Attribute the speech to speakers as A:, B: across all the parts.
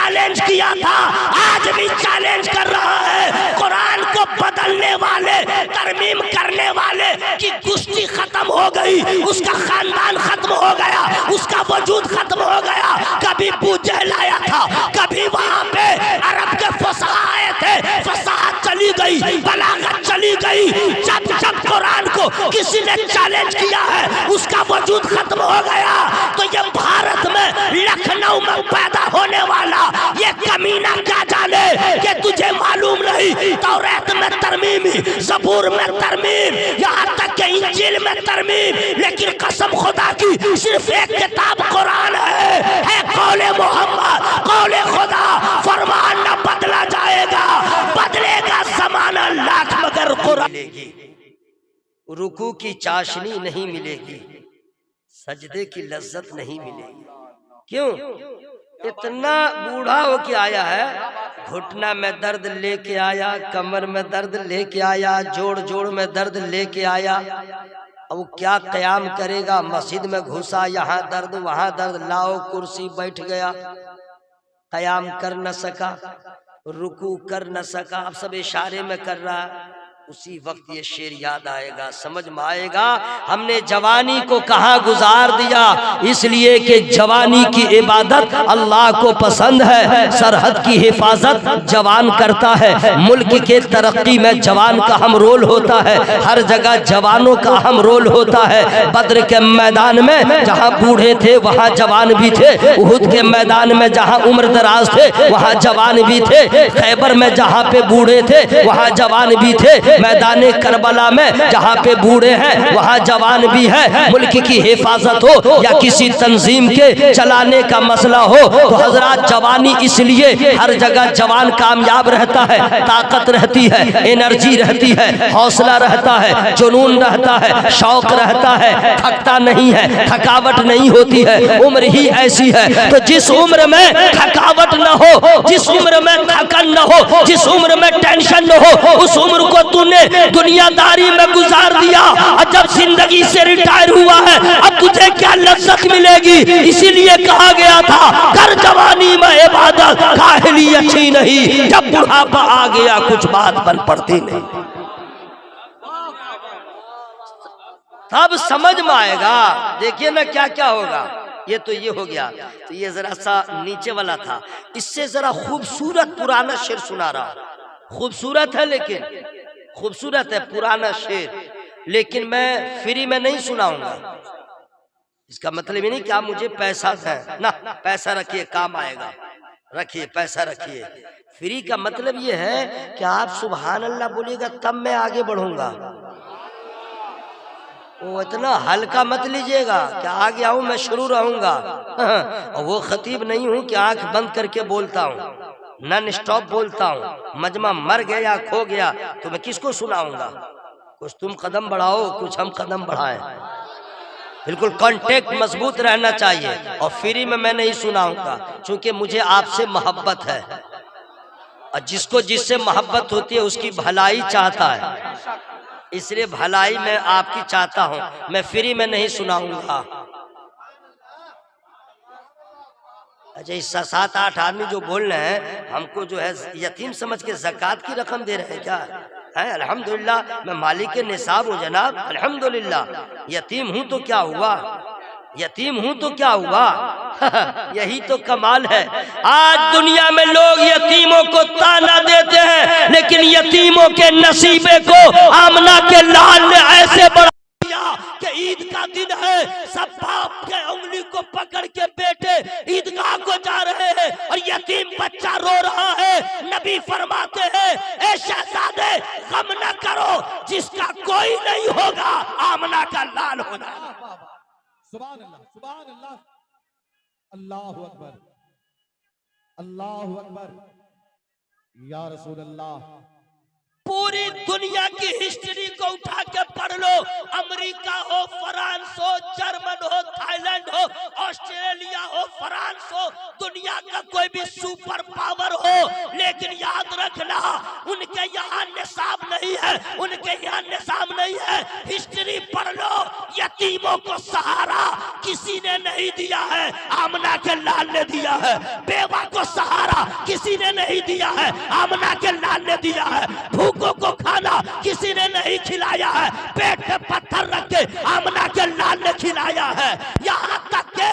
A: Challenge किया था, आज भी चैलेंज कर रहा है। कुरान को बदलने वाले, तरमीम करने वाले की कुश्ती खत्म हो गई, उसका खानदान खत्म हो गया, उसका वजूद खत्म हो गया। कभी पूजे लाया था, कभी वहां पे अरब के फसाहा आए थे, फसाहत चली गई, बलागत चली गई। जब जब कुरान को किसी ने चैलेंज किया है, उसका वजूद खत्म हो गया। तो ये भारत में, लखनऊ में पैदा होने वाला ये कमीना क्या जाने कि तुझे मालूम नहीं तौरात में तरमीम, ज़बूर में तरमीम, यहाँ तक कि इंजील में तरमीम, लेकिन कसम खुदा की सिर्फ एक किताब कुरान है कौले मोहम्मद, कौले खुदा। फरमान न बदला जाएगा, बदलेगा ज़माना लाख मगर कुरान।
B: रुकू की चाशनी नहीं मिलेगी, सजदे की लज्जत नहीं मिलेगी। क्यों? इतना बूढ़ा हो के आया है, घुटना में दर्द लेके आया, कमर में दर्द लेके आया, जोड़ जोड़ में दर्द लेके आया। अब क्या क़याम करेगा? मस्जिद में घुसा, यहाँ दर्द वहाँ दर्द, लाओ कुर्सी, बैठ गया, क़याम कर न सका, रुकू कर न सका, अब सब इशारे में कर रहा है। उसी वक्त ये शेर याद आएगा, समझ में आएगा हमने जवानी को कहाँ गुजार दिया। इसलिए कि जवानी की इबादत अल्लाह को पसंद है, सरहद की हिफाजत जवान करता है, मुल्क के तरक्की में जवान का अहम रोल होता है, हर जगह जवानों का अहम रोल होता है। बद्र के मैदान में जहाँ बूढ़े थे वहाँ जवान भी थे, उहुद के मैदान में जहाँ उम्र दराज थे वहाँ जवान भी थे, खैबर में जहाँ पे बूढ़े थे वहाँ जवान भी थे, मैदान करबला में जहाँ पे बूढ़े हैं वहाँ जवान भी है। मुल्क की हिफाजत हो या किसी तंजीम के चलाने का मसला हो तो हजरात जवानी इसलिए हर जगह जवान कामयाब रहता है, ताकत रहती है, एनर्जी रहती है, हौसला रहता है, जुनून रहता है, शौक रहता है, थकता नहीं है, थकावट नहीं होती है। उम्र ही ऐसी है। तो जिस उम्र में थकावट न हो, जिस उम्र में थकन न हो, जिस उम्र में टेंशन न हो, उस उम्र को तूने दुनियादारी में गुजार दिया और जब जिंदगी से रिटायर हुआ है अब तुझे क्या लज्जत मिलेगी। इसीलिए कहा गया था कर जवानी में इबादत, काहिली अच्छी नहीं, जब बुढ़ापा आ गया कुछ बात बन पड़ती नहीं। तब समझ में आएगा। देखिए ना क्या क्या होगा। ये तो ये हो गया, तो ये जरा सा नीचे वाला था। इससे जरा खूबसूरत पुराना शेर सुना रहा, खूबसूरत है लेकिन खूबसूरत है पुराना शेर, लेकिन मैं फ्री में नहीं सुनाऊंगा। इसका मतलब ये नहीं कि आप मुझे पैसा दें ना, पैसा रखिए काम आएगा, रखिए पैसा रखिए। फ्री का मतलब ये है कि आप सुभान अल्लाह बोलिएगा तब मैं आगे बढ़ूंगा। वो इतना हल्का मत लीजिएगा कि आगे आऊं मैं शुरू रहूंगा। और वो खतीब नहीं हूं कि आंख बंद करके बोलता हूं, नॉन स्टॉप बोलता हूँ। मजमा मर गया खो गया तो मैं किसको सुनाऊंगा। कुछ तुम कदम बढ़ाओ, कुछ हम कदम बढ़ाएं। बिल्कुल कांटेक्ट मजबूत रहना चाहिए। और फ्री में मैं नहीं सुनाऊंगा क्योंकि मुझे आपसे मोहब्बत है, और जिसको जिससे मोहब्बत होती है उसकी भलाई चाहता है, इसलिए भलाई मैं आपकी चाहता हूँ। मैं फ्री में नहीं सुनाऊंगा। अच्छा, इस 7-8 आदमी जो बोल रहे हैं हमको जो है यतीम समझ के ज़कात की रकम दे रहे हैं क्या है? अल्हम्दुलिल्लाह मैं मालिक के निसाब हूँ जनाब, अल्हम्दुलिल्लाह। यतीम हूँ तो क्या हुआ, यतीम हूँ तो क्या हुआ। यही तो कमाल है। आज दुनिया में लोग यतीमों को ताना देते हैं, लेकिन यतीमों के नसीबे को आमना के लाल ने ऐसे बढ़ा कि ईद का दिन है, सब बाप के उंगली को पकड़ के बेटे ईदगाह को जा रहे हैं और यतीम बच्चा रो रहा है। नबी फरमाते हैं ए शहजादे गम न करो, जिसका कोई नहीं होगा आमना का लाल होना।
C: सुभान अल्लाह, सुभान अल्लाह, अल्लाहु अकबर, अल्लाहु अकबर, या रसूल अल्लाह।
A: पूरी दुनिया की हिस्ट्री को उठा के पढ़ लो, अमेरिका हो, फ्रांस हो, जर्मन हो, थाईलैंड हो, ऑस्ट्रेलिया हो, फ्रांस हो, दुनिया का कोई भी सुपर पावर हो, लेकिन याद रखना उनके यहाँ निसाब नहीं है, उनके यहाँ निसाब नहीं है। हिस्ट्री पढ़ लो, यतीमों को सहारा किसी ने नहीं दिया है, आमना के लाल ने दिया है। बेवा को सहारा किसी ने नहीं दिया है, आमना के लाल ने दिया है। भूखों को खाना किसी ने नहीं खिलाया है, पेट पे पत्थर रख के आमना के लाल ने खिलाया है। यहाँ तक के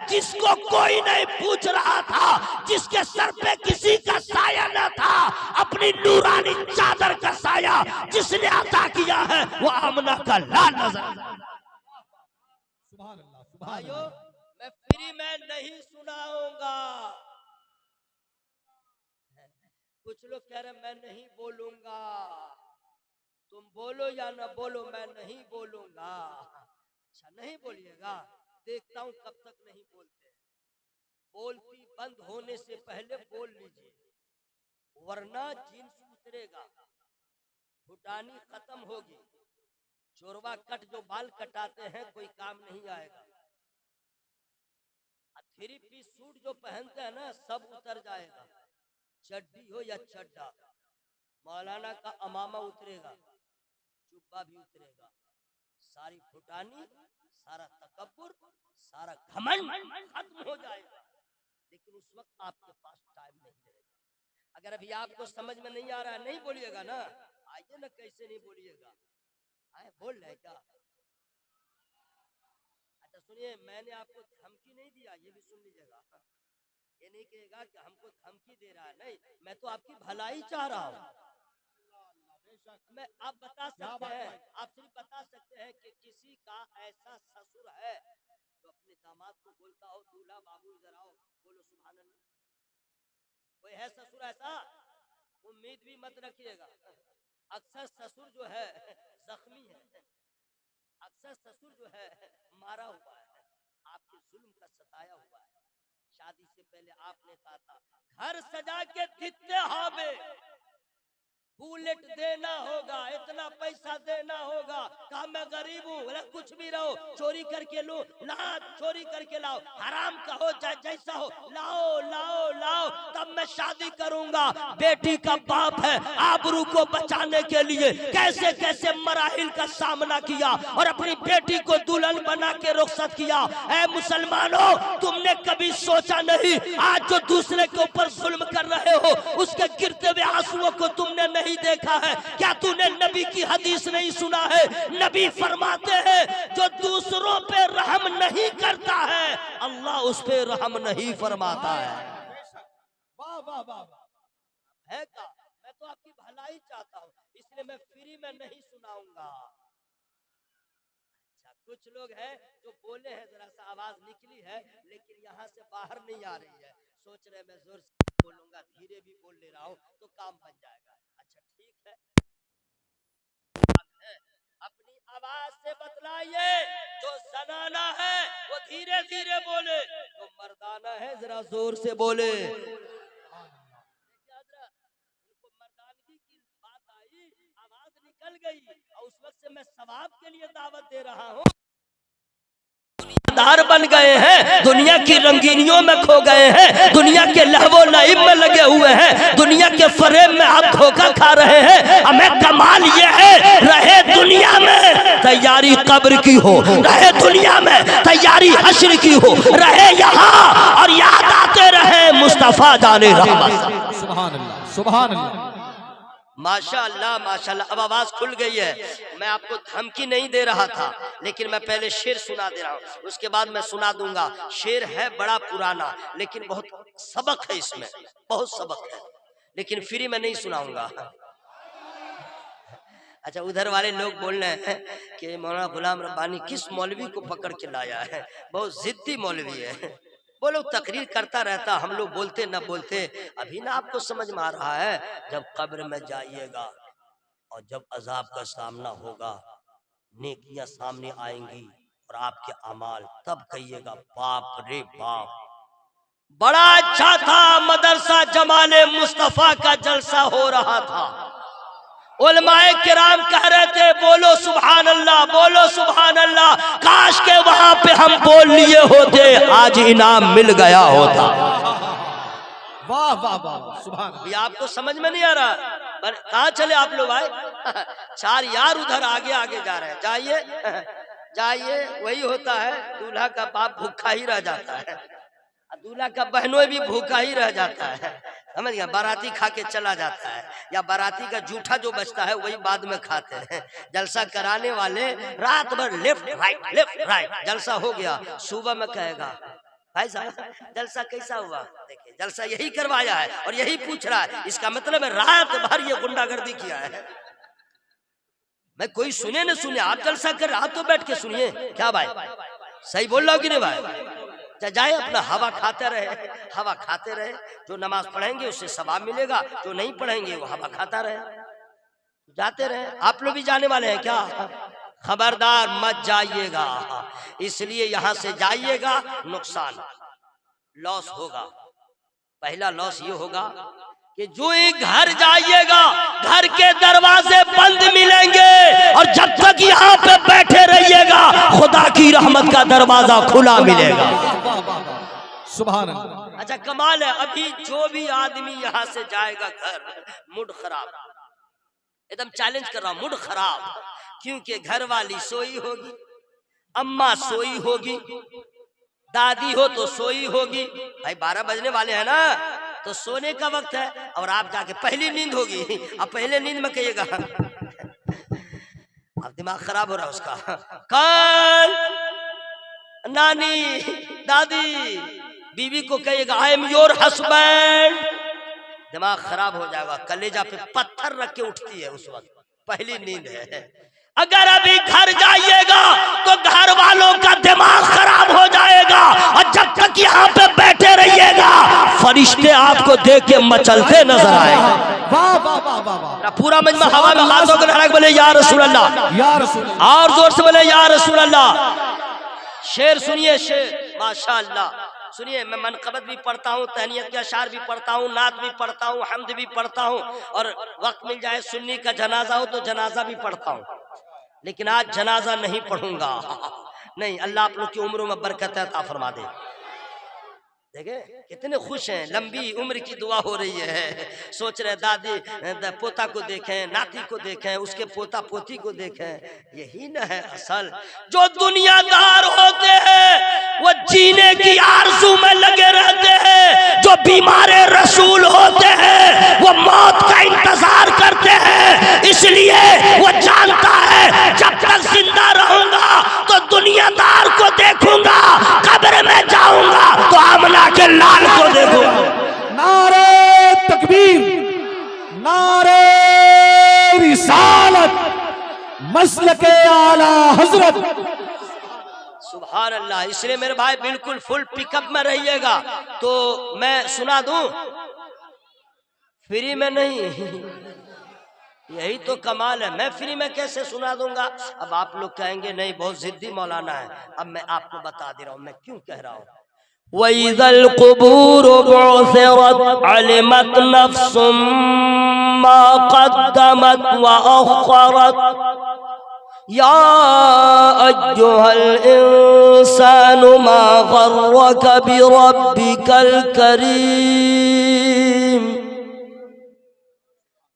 A: जिसको कोई नहीं पूछ रहा था, जिसके सर पे किसी का साया न था, अपनी नूरानी चादर का साया जिसने अता किया है वो आमना का लाल नजर।
B: भाइयों, मैं फ्री में नहीं सुनाऊंगा। कुछ लोग कह रहे मैं नहीं बोलूंगा, तुम बोलो या ना बोलो, मैं नहीं बोलूंगा। अच्छा, नहीं बोलिएगा, देखता हूं कब तक नहीं बोलते। बोलती बंद होने से पहले बोल लीजिए, वरना जींस उतरेगा, फुटानी खत्म होगी। चोरवा कट जो बाल कटाते हैं कोई काम नहीं आएगा। थ्री पीस सूट जो पहनते हैं ना सब उतर जाएगा, चड्डी हो या चड्डा। मौलाना का अमामा उतरेगा, जुब्बा भी उतरेगा, सारी फुटानी, सारा तकब्बुर, सारा घमंड खत्म हो जाएगा। लेकिन उस वक्त आपके पास टाइम नहीं रहेगा। अगर अभी आपको समझ में नहीं आ रहा है, नहीं बोलिएगा ना, आइए ना, कैसे नहीं बोलिएगा, आए बोल रहे क्या? अच्छा सुनिए, मैंने आपको धमकी नहीं दिया, ये भी सुन लीजिएगा। ये नहीं कहेगा कि हमको धमकी दे रहा है, नहीं, मैं तो आपकी भलाई चाह रहा हूँ। मैं आप बता सकते हैं, आप सिर्फ बता सकते हैं कि किसी का ऐसा ससुर है तो अपने दामाद को बोलता हो, दूल्हा बाबू इधर आओ, बोलो सुभान अल्लाह। कोई है ससुर ऐसा? उम्मीद भी मत रखिएगा। अक्सर ससुर जो है जख्मी है, अक्सर ससुर जो है मारा हुआ है, आपके जुल्म का सताया हुआ है। शादी से पहले आपने कहा था घर सजा के दिखते हावे, बुलेट देना होगा, इतना पैसा देना होगा। कहा मैं गरीब हूँ, बोला कुछ भी रहो, चोरी करके लो, ला चोरी करके लाओ, हराम का हो चाहे जैसा हो, लाओ लाओ लाओ, तब मैं शादी करूंगा। बेटी का बाप है, आबरू को बचाने के लिए कैसे कैसे मराहिल का सामना किया और अपनी बेटी को दुल्हन बना के रुखसत किया। ऐ मुसलमानों, तुमने कभी सोचा नहीं आज जो दूसरे के ऊपर जुल्म कर रहे हो उसके गिरते हुए आंसुओं को तुमने नहीं देखा है? क्या तूने नबी की हदीस नहीं सुना है? नबी फरमाते हैं जो दूसरों पे रहम नहीं करता है अल्लाह उस पे रहम नहीं फरमाता है।
C: वाह वाह वाह
B: है का? मैं तो आपकी भलाई चाहता हूँ, इसलिए मैं फ्री में नहीं सुनाऊंगा। अच्छा, कुछ लोग हैं जो बोले हैं, जरा सा आवाज निकली है लेकिन यहाँ से बाहर नहीं आ रही है, सोच रहे मैं जोर से बोलूंगा, धीरे भी बोल ले रहा हूँ तो काम बन जाएगा। अच्छा ठीक है, अपनी आवाज से बतलाइए, जो जनाना है वो धीरे धीरे बोले, जो मर्दाना है जरा जोर से बोले। इनको मर्दानगी की बात आई, आवाज निकल गई और उस वक्त से मैं सवाब के लिए दावत दे रहा हूँ। दार बन गए हैं, दुनिया की रंगीनियों में खो गए हैं, दुनिया के लहवो नईम में लगे हुए हैं, दुनिया के फरेब में आप धोखा खा रहे हैं। हमें कमाल ये है, रहे दुनिया में तैयारी कब्र की हो, रहे दुनिया में तैयारी हश्र की हो, रहे यहाँ और याद आते रहे मुस्तफा जाने रहमत।
C: सुभान अल्लाह सुभान अल्लाह।
B: माशाअल्लाह माशाअल्लाह। अब आवाज खुल गई है। मैं आपको धमकी नहीं दे रहा था, लेकिन मैं पहले शेर सुना दे रहा हूँ, उसके बाद मैं सुना दूंगा। शेर है बड़ा पुराना लेकिन बहुत सबक है इसमें, बहुत सबक है, लेकिन फ्री में नहीं सुनाऊंगा। अच्छा, उधर वाले लोग बोल रहे हैं कि मौलाना गुलाम रब्बानी किस मौलवी को पकड़ के लाया है, बहुत जिद्दी मौलवी है। वो लोग तकरीर करता रहता, हम लोग बोलते न बोलते। अभी ना आपको समझ में आ रहा है, जब कब्र में जाइएगा और जब अजाब का सामना होगा, नेकियां सामने आएंगी और आपके अमाल, तब कहिएगा बाप रे बाप, बड़ा अच्छा था मदरसा जमाने मुस्तफा का जलसा हो रहा था। उलमाए किराम कह रहे थे बोलो सुभान अल्लाह, बोलो सुभान अल्लाह, काश के वहां पे हम बोल लिए होते, आज इनाम मिल गया होता।
C: वाह वाह वाह सुभान।
B: ये आपको समझ में नहीं आ रहा? कहाँ चले आप लोग? आए चार यार उधर आगे आगे जा रहे हैं, जाइए जाइए, वही होता है, दूल्हा का बाप भूखा ही रह जाता है, दूल्हा का बहनों भी भूखा ही रह जाता है, समझ गया। बाराती खा के चला जाता है, या बाराती का जूठा जो बचता है वही बाद में खाते हैं। जलसा कराने वाले रात भर लेफ्ट राइट जलसा हो गया, सुबह में कहेगा भाई साहब जलसा कैसा हुआ, देखिए जलसा यही करवाया है और यही पूछ रहा है, इसका मतलब है रात भर ये गुंडागर्दी किया है। मैं कोई सुने न सुने, आप जलसा कर, आप तो बैठ के सुनिए। क्या भाई सही बोल रहा हो कि नहीं भाई? जाए अपना हवा खाते रहे, हवा खाते रहे, जो नमाज पढ़ेंगे उससे सवाब मिलेगा, जो नहीं पढ़ेंगे वो हवा खाता रहे, जाते रहे। आप लोग भी जाने वाले हैं क्या? खबरदार मत जाइएगा, इसलिए यहां से जाइएगा नुकसान, लॉस होगा। पहला लॉस ये होगा कि जो एक घर जाइएगा घर के दरवाजे बंद मिलेंगे, और जब तक यहाँ पे बैठे रहिएगा खुदा की रहमत का दरवाजा खुला मिलेगा।
C: सुभान अल्लाह।
B: अच्छा कमाल है, अभी जो भी आदमी यहाँ से जाएगा घर, मूड खराब, एकदम चैलेंज कर रहा हूं, मूड खराब, क्योंकि घर वाली सोई होगी, अम्मा सोई होगी, दादी हो तो सोई होगी। भाई 12 बजने वाले हैं ना, तो सोने का वक्त है, और आप जाके पहली नींद होगी, अब पहले नींद में कहिएगा अब दिमाग खराब हो रहा है उसका। कल नानी दादी बीवी को कहिएगा आई एम योर हस्बैंड, दिमाग खराब हो जाएगा, कलेजा पे पत्थर रख के उठती है उस वक्त, पहली नींद है। अगर अभी घर जाइएगा तो घर वालों का दिमाग खराब हो जाएगा, और जब तक यहाँ पे बैठे रहिएगा फरिश्ते आपको देख के मचलते नजर आएंगे।
C: वाह वाह वाह वाह वाह।
B: पूरा मजमा हवा में हाथों को लहरा के बोले या रसूल अल्लाह,
C: या रसूल अल्लाह।
B: और जोर से बोले या रसूल अल्लाह। शेर सुनिए, शेर माशाअल्लाह सुनिए। मैं मनकबत भी पढ़ता हूँ, तहनियत के अशार भी पढ़ता हूँ, नात भी पढ़ता हूँ, हम्द भी पढ़ता हूँ, और वक्त मिल जाए सुन्नी का जनाजा हो तो जनाजा भी पढ़ता हूँ, लेकिन आज जनाजा नहीं पढ़ूंगा। नहीं, अल्लाह आप लोग की उम्रों में बरकत अता फरमा दे। देखे कितने खुश हैं, लंबी उम्र की दुआ हो रही है, सोच रहे दादी पोता को देखें, नाती को देखें, उसके पोता पोती को देखें। यही न है असल। जो दुनियादार होते हैं वो जीने की आरज़ू में लगे रहते हैं, जो बीमार रसूल होते हैं वो मौत का इंतजार करते हैं, इसलिए वो जानता है जब तक जिंदा रहूंगा तो दुनियादार को देखूंगा, कब्र में जाऊंगा तो आमना के लाल को देखूंगा।
C: नारे तकबीर, नारे रिसालत, मसलके आला हजरत।
B: सुभान अल्लाह। इसलिए मेरे भाई बिल्कुल फुल पिकअप में रहिएगा। तो मैं सुना दूं, फ्री में नहीं, यही तो कमाल है। मैं फ्री में कैसे सुना दूंगा? अब आप लोग कहेंगे नहीं बहुत जिद्दी मौलाना है। अब मैं आपको बता दे रहा हूं मैं क्यों कह रहा हूं। वइज़ल क़ुबूर बुअसिरत अलिमत नफ्सुम मा क़द्दमत व अख़रत या अय्युहल इंसानु मा ग़र्रक बिरब्बिकल करीम।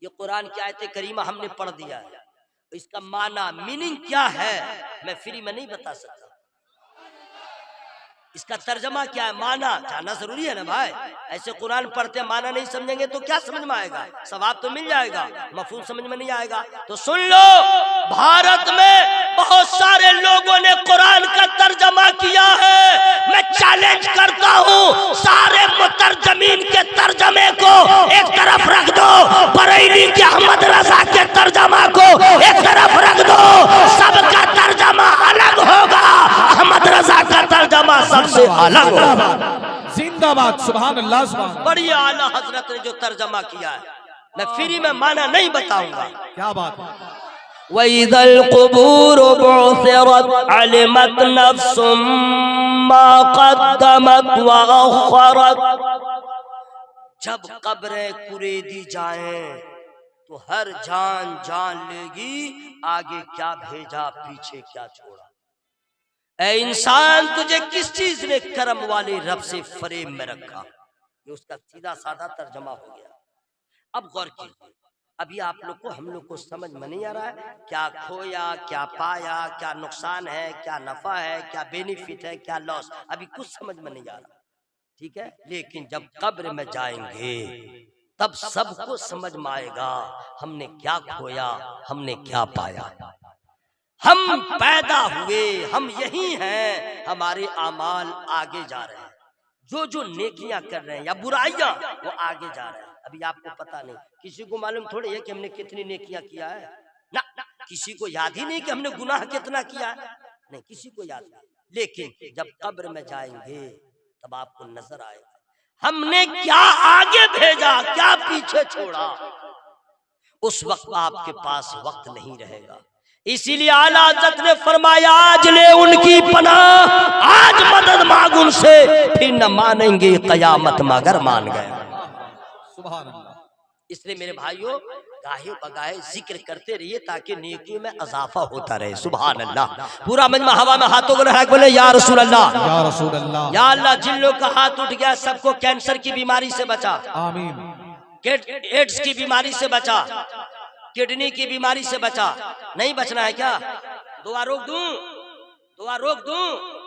B: ये कुरान की आयत करीमा हमने पढ़ दिया है, तो इसका माना मीनिंग क्या है मैं फ्री में नहीं बता सकता। इसका तर्जमा क्या है, माना जानना जरूरी है ना भाई। ऐसे कुरान पढ़ते माना नहीं समझेंगे तो क्या समझ में आएगा? सवाब तो मिल जाएगा, मफहूम समझ में नहीं आएगा। तो सुन लो, भारत में बहुत सारे लोगों ने कुरान का तर्जमा किया है। मैं चैलेंज करता हूँ, सारे मुतरजमीन के तर्जमे को एक तरफ रख दो, बरेली के अहमद रजा के तर्जमा को एक तरफ रख दो, सबका तर्जमा अलग होगा, अहमद रजा का तर्जमा सबसे अलग होगा।
C: जिंदाबाद, सुभान अल्लाह, सुभान।
B: बड़ी आला हजरत ने जो तर्जमा किया है, मैं फ्री में माना नहीं बताऊंगा।
C: क्या बात है।
B: वइज़ल क़ुबूर बुअसिरत अलिमत नफ्सुम मा क़द्दमत व अख़रत। जब कब्रें कुरेदी जाएं तो हर जान जान लेगी आगे क्या भेजा पीछे क्या छोड़ा। ऐ इंसान, तुझे किस चीज ने करम वाले रब से फरेब में रखा? ये उसका सीधा साधा तर्जमा हो गया। अब गौर कीजिए, अभी आप लोग को, हम लोग को समझ में नहीं आ रहा है क्या खोया, क्या पाया, क्या नुकसान है, क्या नफा है, क्या बेनिफिट है, क्या लॉस, अभी कुछ समझ में नहीं आ रहा। ठीक है, लेकिन जब कब्र में जाएंगे तब सबको समझ में आएगा हमने क्या खोया, हमने क्या पाया। हम पैदा हुए, हम यही हैं, हमारे आमाल आगे जा रहे हैं, जो जो नेकियां कर रहे हैं या बुराइयां वो आगे जा रहे हैं। अभी आपको पता नहीं, किसी को मालूम थोड़ी है कि हमने कितनी नेकियां किया है ना, किसी को याद ही नहीं कि हमने गुनाह कितना किया है, नहीं किसी को याद नहीं। लेकिन जब कब्र में जाएंगे तब आपको नजर आएगा हमने क्या आगे भेजा, क्या पीछे छोड़ा। उस वक्त आपके पास वक्त नहीं रहेगा। इसीलिए आला हज़रत ने फरमाया आज ले उनकी पनाह, आज मदद मांग उनसे, फिर न मानेंगे कयामत मगर मान गए।
C: सुभान अल्लाह।
B: इसलिए मेरे भाइयों गाहे बगाहे जिक्र करते रहिए ताकि नेकी में इजाफा होता रहे। सुभान अल्लाह। पूरा मजमा हवा में हाथों को लगा के बोले या रसूल अल्लाह,
C: या रसूल अल्लाह।
B: या अल्लाह जिन लोग का हाथ उठ गया सबको कैंसर की बीमारी से बचा,
C: आमीन।
B: एड्स की बीमारी से बचा, किडनी की बीमारी से बचा। नहीं बचना है क्या? दुआ रोक दूं, दुआ रोक दूं।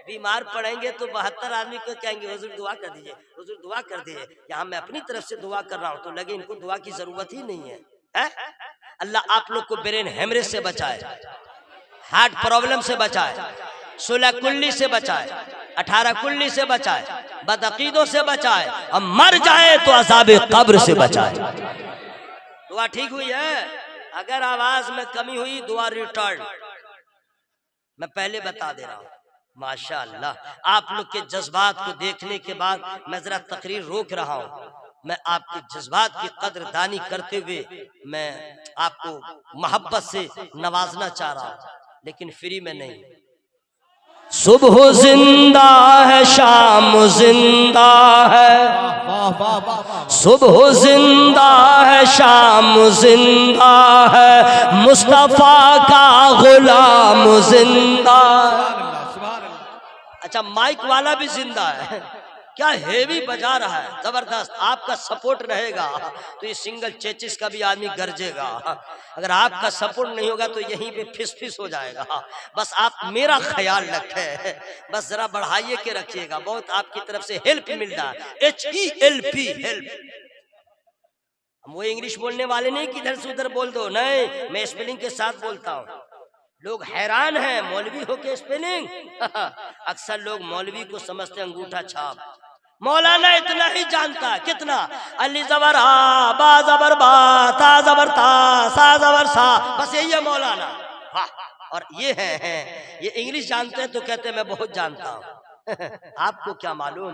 B: बीमार पड़ेंगे तो 72 आदमी को कहेंगे हुजूर दुआ कर दीजिए, हुजूर दुआ कर दीजिए। यहाँ मैं अपनी तरफ से दुआ कर रहा हूँ तो लगे इनको दुआ की जरूरत ही नहीं है। अल्लाह आप लोग को ब्रेन हेमरेज से बचाए, हार्ट प्रॉब्लम से बचाए, 16 कुल्ली से बचाए, 18 कुल्ली से बचाए, बदअकीदों से बचाए, और मर जाए तो अज़ाब कब्र से बचाए। दुआ ठीक हुई है? अगर आवाज में कमी हुई दुआ रिटर्न, मैं पहले बता दे रहा हूँ। माशाअल्लाह आप लोग के जज्बात को देखने के बाद मैं जरा तकरीर रोक रहा हूँ। मैं आपके जज्बात की कदरदानी करते हुए मैं आपको मोहब्बत से नवाजना चाह रहा हूँ, लेकिन फ्री में नहीं। सुबह जिंदा है, शाम जिंदा है, सुबह जिंदा है, शाम जिंदा है, मुस्तफा का गुलाम जिंदा। अच्छा माइक वाला भी जिंदा है, क्या हेवी बजा रहा है, जबरदस्त। आपका सपोर्ट रहेगा तो ये सिंगल चेचिस का भी आदमी गरजेगा। अगर आपका सपोर्ट नहीं होगा तो यहीं पे फिस फिस हो जाएगा। बस आप मेरा ख्याल रखें, बस जरा बढ़ाइए के रखिएगा, बहुत आपकी तरफ से हेल्प मिल रहा है। HELP help. हम वो इंग्लिश बोलने वाले नहीं कि इधर से उधर बोल दो, नहीं मैं स्पेलिंग के साथ बोलता हूँ। लोग हैरान हैं मौलवी हो के स्पेलिंग। अक्सर लोग मौलवी को समझते अंगूठा छाप। मौलाना इतना ही जानता, कितना? अली जबर आ, बा जबर बा, ता जबर ता, सा जबर सा, बस यही है मौलाना। और ये है ये इंग्लिश जानते हैं तो कहते हैं मैं बहुत जानता हूँ। आपको क्या मालूम,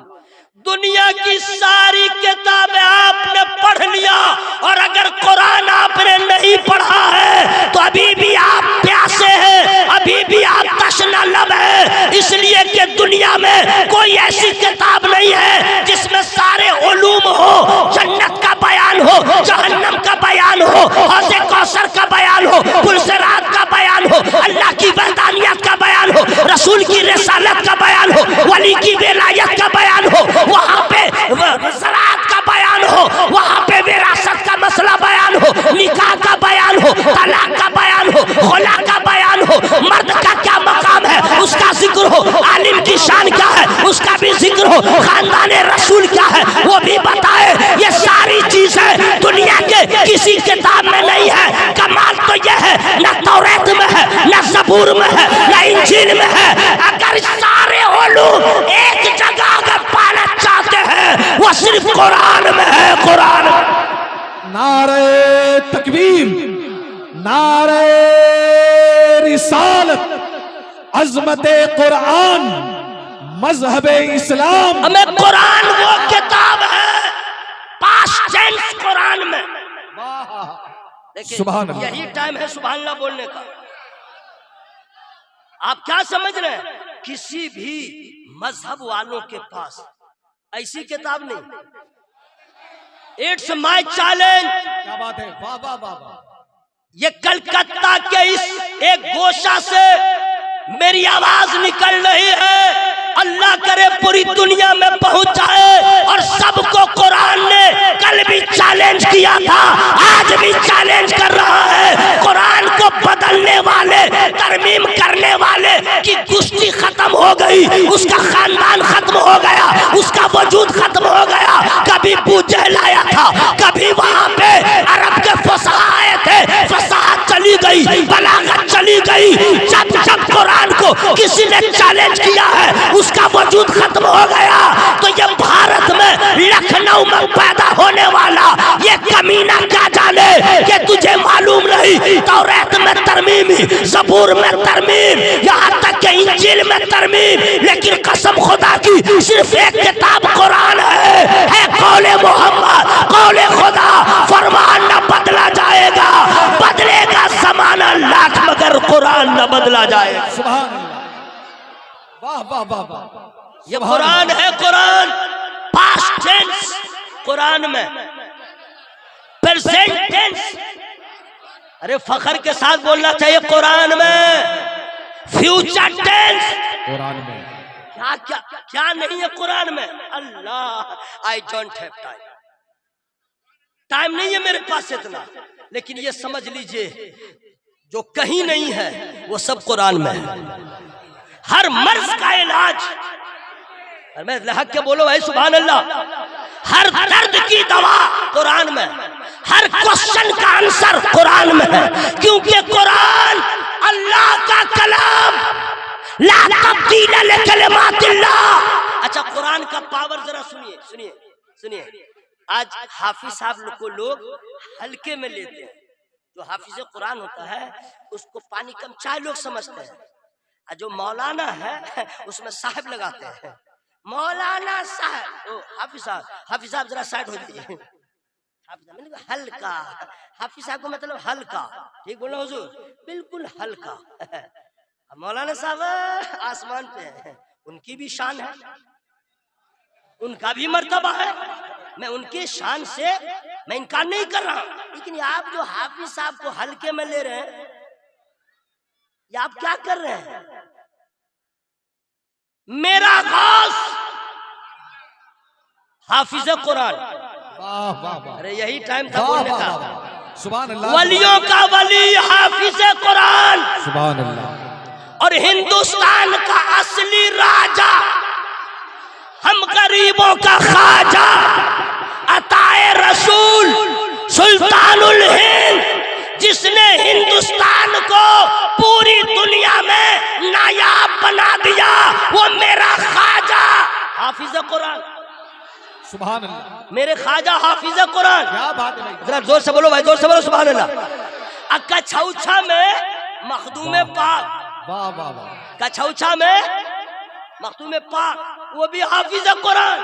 B: दुनिया की सारी किताबें आपने पढ़ लिया और अगर कुरान आपने नहीं पढ़ा है तो अभी भी आप प्यासे हैं, अभी भी आप तशना लब है। इसलिए कि दुनिया में कोई ऐसी किताब नहीं है जिसमें सारे उलूम हो, जन्नत का बयान हो, जहन्नम का बयान हो, हौज़े कौसर का बयान हो, पुलसिरात का बयान हो, अल्लाह की वहदानियत का बयान हो, रसूल की रिसालत का बयान हो, वली की विलायत का बयान हो, वहाँ पे ज़राअत का बयान हो, वहाँ पे विरासत का मसला बयान हो, निकाह का बयान हो, तलाक का बयान हो, खुला का बयान हो, मर्द का क्या मकाम है उसका जिक्र हो, आलिम की शान क्या है उसका भी जिक्र हो, खानदान रसूल क्या है वो भी बताए। ये सारी चीजें दुनिया के किसी किताब में नहीं है। कमाल तो ये है न तौरात में है, न ज़बूर में है, न इंजील में है। अगर सारे उलूम एक जगह अगर पाना चाहते हैं वो सिर्फ कुरान में है। कुरान।
C: नारे तकबीर, नारे रिसालत, अज़मते कुरान, मजहबे इस्लाम।
B: हमें कुरान वो किताब है पास्ट टेंस कुरान में।
C: सुभान
B: लेकिन
C: अल्लाह।
B: यही टाइम है सुभान अल्लाह बोलने का। आप क्या समझ रहे हैं? किसी भी मजहब वालों के पास ऐसी किताब नहीं। It's my challenge.
C: क्या बात है, वाह वाह वाह वाह।
B: ये कलकत्ता के इस एक गोशा से मेरी आवाज निकल रही है। अल्लाह करे पूरी दुनिया में पहुंच जाए और सबको कुरान ने कल भी चैलेंज किया था, आज
A: कि कुश्ती खत्म हो गई, उसका खानदान खत्म हो गया, उसका वजूद खत्म हो गया। कभी अबू जहल आया था, कभी वहां पे अरब के फसाहा आए थे, फसाहत चली गई, बलागत चली गई। जब जब कुरान को किसी ने चैलेंज किया है, उसका वजूद खत्म हो गया। तो ये भारत में लखनऊ में पैदा होने वाला ये कमीना क्या जाने कि तुझे मालूम नहीं तौरात में तरमीम, ज़बूर में तरमीम, यहाँ तक कि इंजील में तरमीम, लेकिन कसम खुदा की सिर्फ एक किताब कुरान है कौले मोहम्मद, कौले खुदा। फरमान न बदला जाएगा, बदलेगा ज़माना लाख मगर कुरान न बदला जाएगा।
C: सुभान अल्लाह, वाह वाह वाह वाह।
A: ये कुरान है, कुरान पास्ट टेंस कुरान में, प्रेजेंट टेंस, अरे फखर के साथ बोलना चाहिए कुरान में, फ्यूचर टेंस
C: कुरान में
A: क्या क्या क्या नहीं है कुरान में। Allah, I don't have time, time नहीं है मेरे पास इतना, लेकिन ये समझ लीजिए जो कहीं नहीं है वो सब कुरान में है। हर मर्ज का इलाज, मैं लहक के बोलो भाई सुभान अल्लाह, हर दर्द की दवा कुरान में, हर क्वेश्चन का आंसर कुरान में है, क्योंकि कुरान अल्लाह का कलाम, ला तब्दील लिकलिमातिल्लाह। अच्छा, कुरान का पावर जरा सुनिए सुनिए सुनिए। आज हाफिज साहब को लोग हल्के में लेते हैं, जो हाफिज कुरान होता है उसको पानी कम चाय लोग समझते हैं, और जो मौलाना है उसमें साहब लगाते हैं, मौलाना साहब। ओ हाफिज साहब जरा साइड हो जाइए। हाफिज साहब मतलब हल्का, हाफिज साहब को मतलब हल्का, ठीक बोला हुजूर, बिल्कुल हल्का। मौलाना साहब आसमान पे है, उनकी भी शान है, उनका भी मर्तबा है, मैं उनके शान से मैं इनकार नहीं कर रहा, लेकिन आप जो हाफिज साहब को हल्के में ले रहे हैं, ये आप क्या कर रहे हैं? मेरा गौस हाफिज कुरान,
C: वाह वाह वाह,
A: अरे यही टाइम था
C: वाह
A: बोलने
C: वाह
A: का।
C: वाह, सुभान अल्लाह,
A: वलियों का वली हाफिज कुरान,
C: सुभान अल्लाह।
A: और हिंदुस्तान का असली राजा, हम गरीबों का ख्वाजा, अताए रसूल सुल्तानुल हिंद, जिसने हिंदुस्तान को पूरी दुनिया में नायाब बना दिया, वो मेरा ख्वाजा हाफिज कुरान,
C: सुभान अल्लाह,
A: मेरे ख्वाजा हाफिज कुरान।
C: क्या बात है भाई,
A: जरा जोर से बोलो भाई, जोर से बोलो सुभान अल्लाह। कछौछा में मखदूम पाक,
C: वाह वाह वाह,
A: कछौछा में मखदूम पाक, वो भी हाफिज कुरान।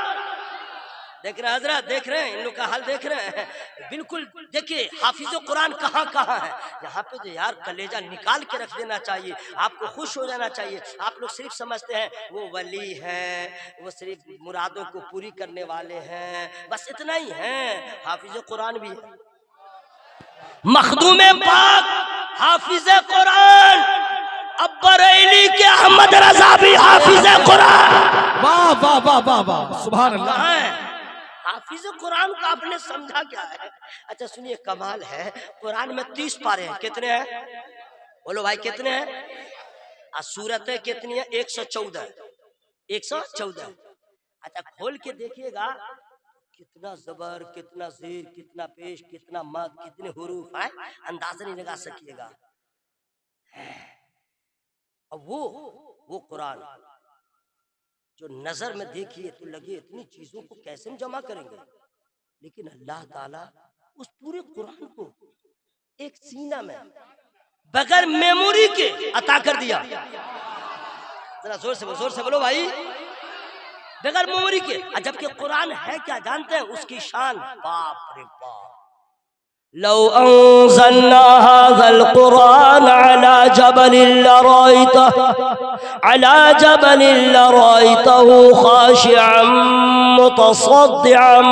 A: देख रहे हैं हजरत, देख रहे हैं इन लोग का हाल, देख रहे हैं बिल्कुल। देखिए हाफिज कुरान कहाँ कहाँ है, यहाँ पे तो यार कलेजा निकाल के रख देना चाहिए, आपको खुश हो जाना चाहिए। आप लोग सिर्फ समझते हैं वो वली हैं, वो सिर्फ मुरादों को पूरी करने वाले हैं, बस इतना ही है। हाफिज कुरान भी है, मखदूम पाक हाफिज कुरान, अब बरेली के अहमद रजा भी हाफिज कुरान।
C: वाह वाह वाह वाह वाह, सुभान अल्लाह।
A: हाफिज कुरान का आपने समझा क्या है? अच्छा सुनिए, कमाल है, कुरान में 30 पारे हैं, कितने हैं बोलो भाई, कितने हैं? सूरतें कितनी है? 114, 114। अच्छा खोल के देखिएगा, कितना जबर, कितना जेर, कितना पेश, कितना मद, कितने हुरूफ है, अंदाजा नहीं लगा सकिएगा। अब वो कुरान जो नजर में देखिए तो लगे इतनी चीजों को कैसे हम जमा करेंगे, लेकिन अल्लाह ताला उस पूरे कुरान को एक सीना में बगैर मेमोरी के अता कर दिया। जरा जोर से बोलो भाई, बगैर मेमोरी के। जबकि कुरान है क्या जानते हैं? उसकी शान, बाप रे बाप। लौ अंज़लना हाज़ल कुरान अला जबलिन लरअयतहु खाशिअन मुतसद्दिअन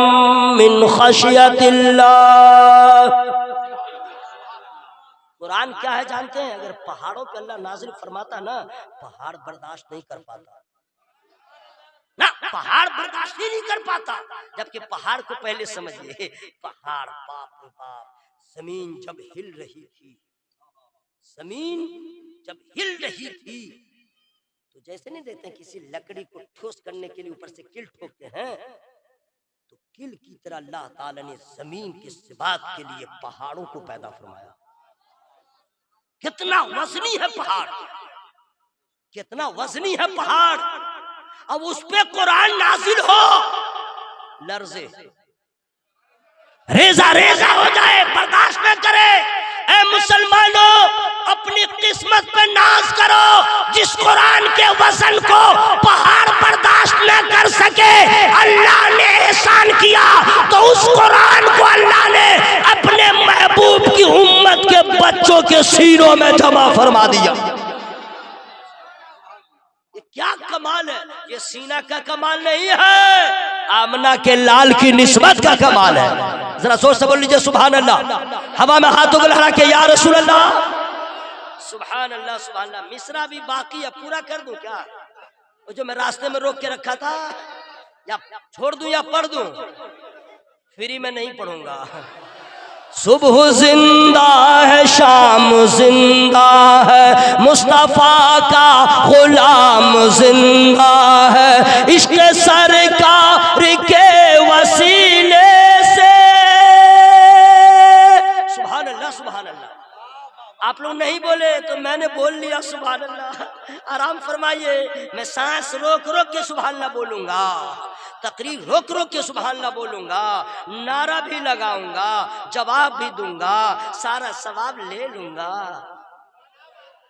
A: मिन खशियतिल्लाह। कुरान क्या है जानते हैं? अगर पहाड़ों पे अल्लाह नाज़िल फरमाता ना, पहाड़ बर्दाश्त नहीं कर पाता ना, पहाड़ बर्दाश्त ही नहीं कर पाता। जबकि पहाड़ को पहले समझिए, पहाड़ बाप रे बाप, जमीन जब हिल रही थी, जमीन जब हिल रही थी
B: तो जैसे नहीं देखते हैं किसी लकड़ी को ठोस करने के लिए ऊपर से किल ठोकते हैं, तो किल की तरह अल्लाह ताला ने जमीन के सिबात के लिए पहाड़ों को पैदा फरमाया। कितना वजनी है पहाड़, कितना वजनी है पहाड़। अब उस पे कुरान नाजिल हो, लर्जे
A: रेजा रेजा हो जाए, बर्दाश्त न करे। ऐ मुसलमानों, अपनी किस्मत पे नाज करो। जिस कुरान के वजन को पहाड़ बर्दाश्त न कर सके, अल्लाह ने एहसान किया तो उस कुरान को अल्लाह ने अपने महबूब की उम्मत के बच्चों के सीनों में जमा फरमा दिया।
B: ये क्या कमाल है, ये सीना का कमाल नहीं है, आमना के लाल की निस्बत का कमाल है। जरा जोर से बोल लीजिए सुभान अल्लाह। हवा में हाथों को लहरा के या रसूल अल्लाह, सुभान अल्लाह सुभान अल्लाह। मिसरा भी बाकी है, पूरा कर दूं क्या? वो जो मैं रास्ते में रोक के रखा था, या छोड़ दूं या पढ़ दूं? फ्री में नहीं पढ़ूंगा। सुबह जिंदा है, शाम जिंदा है, मुस्तफा का गुलाम जिंदा है, इश्क सरकार के वसीले से। सुभान अल्लाह सुभान अल्लाह। आप लोग नहीं बोले तो मैंने बोल लिया सुभान अल्लाह। आराम फरमाइए, मैं सांस रोक रोक के सुभान अल्लाह बोलूंगा, तकरीर रोक रोक के सुभान अल्लाह बोलूंगा, नारा भी लगाऊंगा, जवाब भी दूंगा, सारा सवाब ले लूंगा,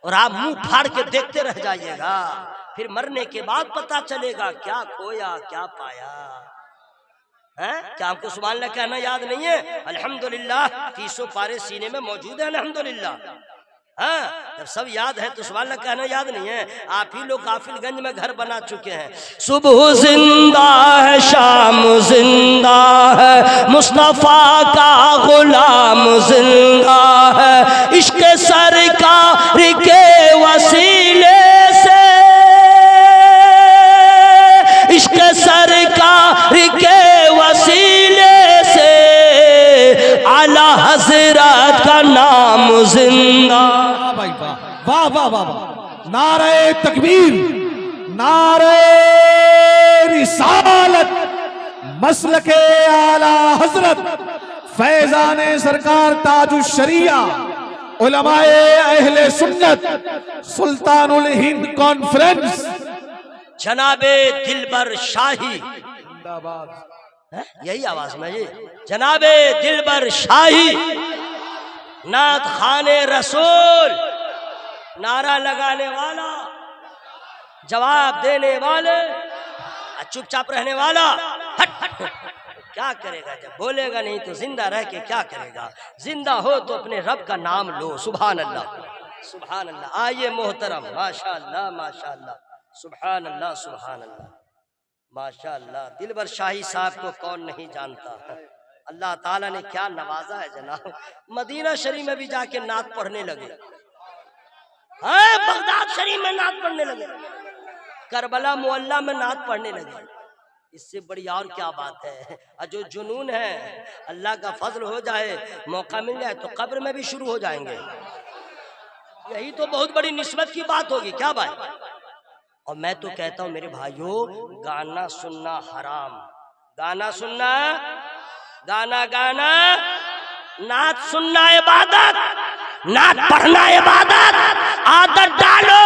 B: और आप मुंह फाड़ के देखते रह जाइएगा। फिर मरने के बाद पता चलेगा क्या खोया क्या पाया है। क्या आपको सुभान अल्लाह कहना याद नहीं है? अल्हम्दुलिल्लाह 300 पारे सीने में मौजूद है, अल्हम्दुलिल्लाह। हाँ, जब सब याद है तो सुभान अल्लाह कहना याद नहीं है। आप ही लोग गाफिलगंज में घर बना चुके हैं। सुबह जिंदा है, शाम जिंदा है, मुस्तफा का गुलाम जिंदा है, इश्क सरकार के वसीले से, इश्क सरकार के वसीले से, आला हजरत का नाम जिंदा।
C: भाई वाह वाह वाह वाह वाह। नारे तकबीर, नारे रिसालत, मसलके आला हजरत फैजान सरकार ताजुश शरिया, उलमाए अहले सुन्नत, सुल्तानुल हिंद कॉन्फ्रेंस,
B: जनाबे दिलबर शाही,
C: जिंदाबाद।
B: यही आवाज में जी, जनाबे दिलबर शाही, नात खाने रसूल, नारा लगाने वाला, जवाब देने वाले, चुपचाप रहने वाला। हट हट हट। क्या करेगा जब बोलेगा नहीं तो जिंदा रह के क्या करेगा? जिंदा हो तो अपने रब का नाम लो। सुभान अल्लाह सुभान अल्लाह। आइए मोहतरम, माशाअल्लाह माशाअल्लाह, सुभान अल्लाह सुभान अल्लाह, माशाअल्लाह। दिलबर शाही साहब को कौन नहीं जानता है। अल्लाह ताला ने क्या नवाजा है जनाब। मदीना शरीफ में भी जाके नात पढ़ने लगे,
A: बगदाद शरीफ में नात पढ़ने लगे,
B: करबला मोहल्ला में नात पढ़ने लगे। इससे बड़ी और क्या बात है? और जो जुनून है, अल्लाह का फजल हो जाए, मौका मिल जाए तो कब्र में भी शुरू हो जाएंगे। यही तो बहुत बड़ी निस्बत की बात होगी। क्या बात? और मैं तो कहता हूँ मेरे भाइयों, गाना सुनना हराम, गाना सुनना, गाना गाना,
A: नात सुनना इबादत, नात पढ़ना इबादत। आदत डालो,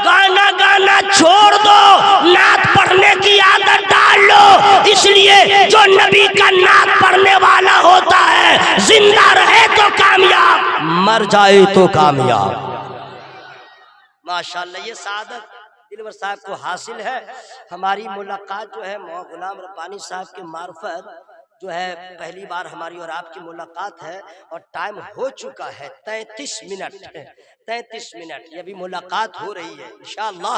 A: गाना गाना छोड़ दो, नात पढ़ने की आदत डाल लो। इसलिए जो नबी का नात पढ़ने वाला होता है, जिंदा रहे तो कामयाब,
B: मर जाए तो कामयाब। माशाअल्लाह, ये सादत दिलवर साहब को हासिल है। हमारी मुलाकात जो है मौला गुलाम रब्बानी साहब के मार्फत जो है पहली बार हमारी और आपकी मुलाकात है, और टाइम हो चुका है 33 मिनट, 33 मिनट। ये भी मुलाकात हो रही है इंशाअल्लाह।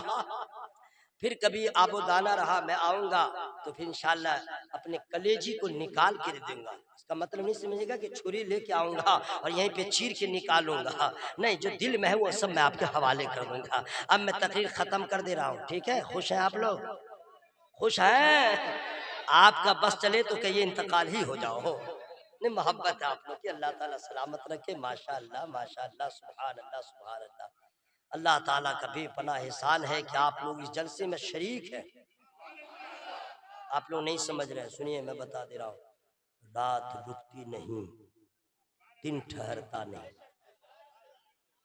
B: फिर कभी आबोदाना रहा मैं आऊँगा तो फिर इंशाअल्लाह अपने कलेजी को निकाल के दूंगा। इसका मतलब नहीं समझेगा कि छुरी लेके आऊँगा और यहीं पे चीर के निकालूंगा, नहीं, जो दिल में है वो सब मैं आपके हवाले कर दूंगा। अब मैं तकरीर ख़त्म कर दे रहा हूँ, ठीक है? खुश हैं आप लोग? खुश हैं? आपका बस चले तो कहिए इंतकाल ही हो जाओ। नहीं, मोहब्बत है आप लोग की, अल्लाह ताला सलामत रखे। माशाअल्लाह माशाअल्लाह, सुभान अल्लाह सुभान अल्लाह। अल्लाह ताला का बेपनाह एहसान है कि आप लोग इस जलसे में शरीक हैं। आप लोग नहीं समझ रहे, सुनिए मैं बता दे रहा हूँ। रात रुकती नहीं, दिन ठहरता नहीं।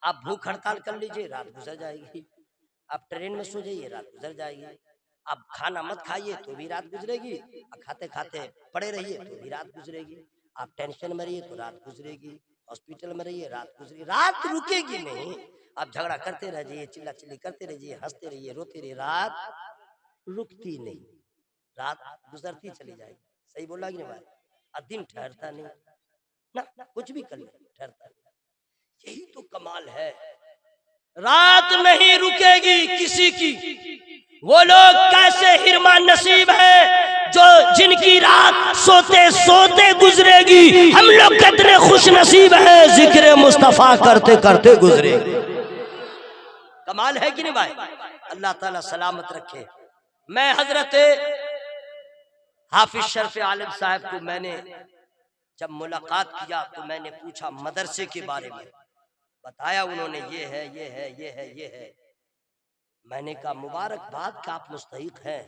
B: आप भूख हड़ताल कर लीजिए, रात गुजर जाएगी। आप ट्रेन में सो जाइए, रात गुजर जाएगी। आप खाना मत खाइए तो भी रात गुजरेगी, खाते खाते पड़े रहिए तो भी रात गुजरेगी। आप टेंशन में रहिए तो रात गुजरेगी, हॉस्पिटल में रहिए रात गुजरेगी, रात रुकेगी नहीं। आप झगड़ा करते रह जाइए, चिल्ला चिल्ली करते रहिए, हंसते रहिए, रोते रहिए, रात रुकती नहीं, रात गुजरती चली जाएगी। सही बोला कि नहीं भाई? और दिन ठहरता नहीं ना, कुछ भी कर ले ठहरता नहीं। यही तो कमाल है। रात नहीं रुकेगी किसी की। वो लोग कैसे हिरमा नसीब है जो जिनकी रात सोते सोते गुजरेगी। हम लोग कितने खुश नसीब है जिक्र मुस्तफा करते करते गुजरेगी। कमाल है कि नहीं भाई? अल्लाह ताला सलामत रखे। मैं हजरत हाफिज शर्फ आलम साहब को मैंने जब मुलाकात किया तो मैंने पूछा मदरसे के बारे में, बताया उन्होंने ये है ये है ये है ये है। मैंने कहा मुबारकबाद का आप मुस्तहिक हैं।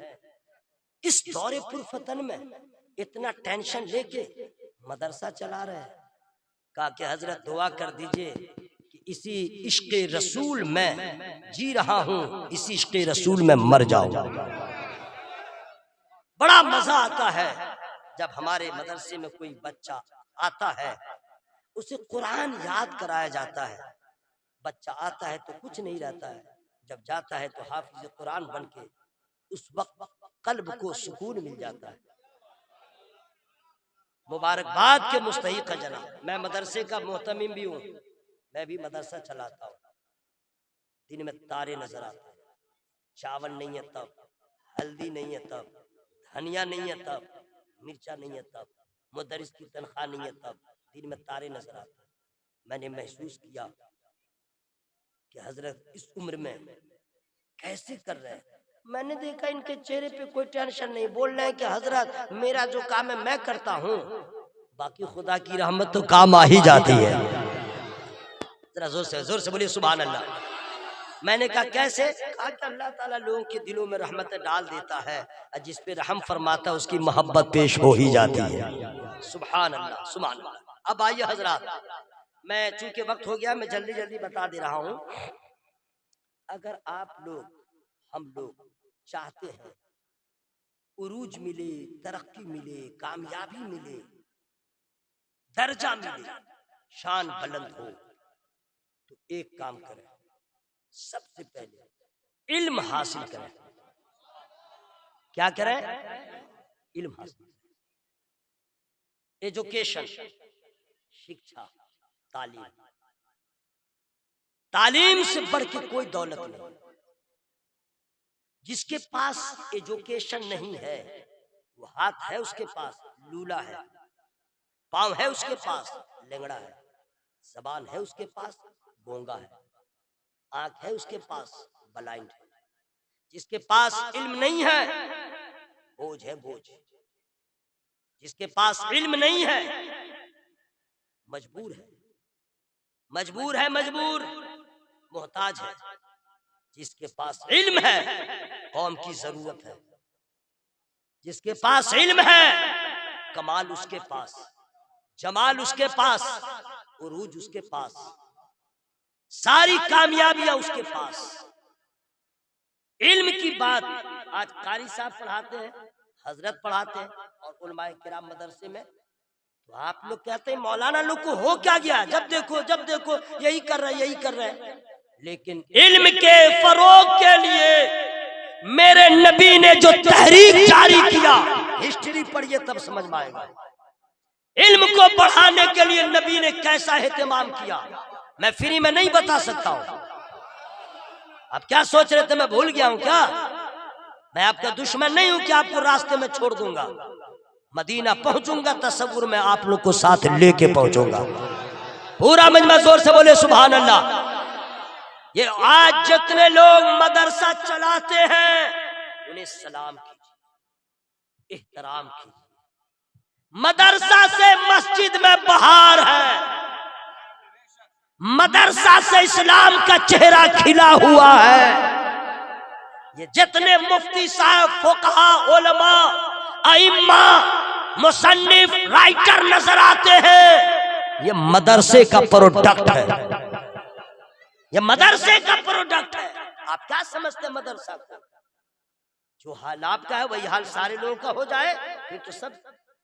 B: इस दौरे पुरफतन में इतना टेंशन लेके मदरसा चला रहे हैं। कहा कि हजरत दुआ कर दीजिए कि इसी इश्क़ रसूल में जी रहा हूँ, इसी इश्क़ रसूल में मर जाऊं। बड़ा मजा आता है जब हमारे मदरसे में कोई बच्चा आता है, उसे कुरान याद कराया जाता है। बच्चा आता है तो कुछ नहीं रहता है, जब जाता है तो हाफिज कुरान बन के उस वक्त कल्ब को सुकून मिल जाता है। मुबारकबाद के मुस्तहिक है जनाब। मैं मदरसे का मोहतमिम भी हूँ, मैं भी मदरसा चलाता हूँ। दिन में तारे नजर आते हैं, चावल नहीं है तब, हल्दी नहीं है तब, धनिया नहीं है तब, मिर्चा नहीं है तब, मुदरिस की तनख्वाह नहीं है तब, दिन में तारे नजर आते हैं। मैंने महसूस किया कि हजरत इस उम्र में कैसे कर रहे हैं। मैंने देखा इनके चेहरे पे कोई टेंशन नहीं, बोल रहे हैं कि हजरत मेरा जो काम है मैं करता हूँ, बाकी खुदा की रहमत तो काम आ ही जाती है। जरा जोर से बोलिए सुभान अल्लाह। मैंने कहा कैसे? कहा कि अल्लाह ताला लोगों के दिलों में रहमत डाल देता है, जिस पे रहम फरमाता है उसकी मोहब्बत पेश हो ही जाती है। सुभान अल्लाह सुभान अल्लाह। अब आइए हजरात, मैं चूंकि वक्त हो गया मैं जल्दी जल्दी बता दे रहा हूँ। अगर आप लोग हम लोग चाहते हैं उरूज मिले, तरक्की मिले, कामयाबी मिले, दर्जा मिले, शान बुलंद हो, तो एक काम करें, सबसे पहले इल्म हासिल करें। क्या करें? इल्म हासिल, एजुकेशन, शिक्षा, तालीम। तालीम से बढ़ के कोई दौलत नहीं। जिसके पास एजुकेशन नहीं है वो हाथ है उसके पास लूला है, पांव है उसके पास लेंगड़ा है, जबान है उसके पास गूंगा है, आंख है उसके पास ब्लाइंड है। जिसके पास इल्म नहीं है बोझ है बोझ। जिसके पास इल्म नहीं है मजबूर है, मजबूर है, मजबूर मोहताज है। जिसके पास इल्म है कौम की जरूरत है। जिसके पास इल्म है कमाल उसके पास, जमाल उसके पास, उरूज उसके पास, सारी कामयाबियां उसके पास। इल्म की बात आज कारी साहब पढ़ाते हैं, हजरत पढ़ाते हैं और उलमाए किराम मदरसे में, तो आप लोग कहते हैं मौलाना लोग को हो क्या गया, जब देखो यही कर रहे यही कर रहे। लेकिन इल्म के फरोग के लिए मेरे नबी ने जो तहरीक जारी किया, हिस्ट्री पढ़िए तब समझ में आएगा। इल्म को बढ़ाने के लिए नबी ने कैसा एहतमाम किया, मैं फ्री में नहीं बता सकता हूं। आप क्या सोच रहे थे मैं भूल गया हूं क्या? मैं आपका दुश्मन नहीं हूं कि आपको रास्ते में छोड़ दूंगा। मदीना पहुंचूंगा तसव्वुर में आप लोग को साथ लेके पहुंचूंगा। पूरा मजमा जोर से बोले सुभान अल्लाह। ये आज जितने लोग मदरसा चलाते हैं उन्हें सलाम कीजिए, एहतराम कीजिए। मदरसा से मस्जिद में बहार है,
A: मदरसा से इस्लाम का चेहरा खिला हुआ है। ये जितने मुफ्ती साहब, फुकहा, उलमा, अइम्मा, मुसन्निफ, राइटर नजर आते हैं, ये मदरसे का प्रोडक्ट है। ये मदरसे का प्रोडक्ट है। आप क्या समझते हैं मदरसा को? जो हाल आपका है वही हाल सारे लोगों का हो जाए फिर तो सब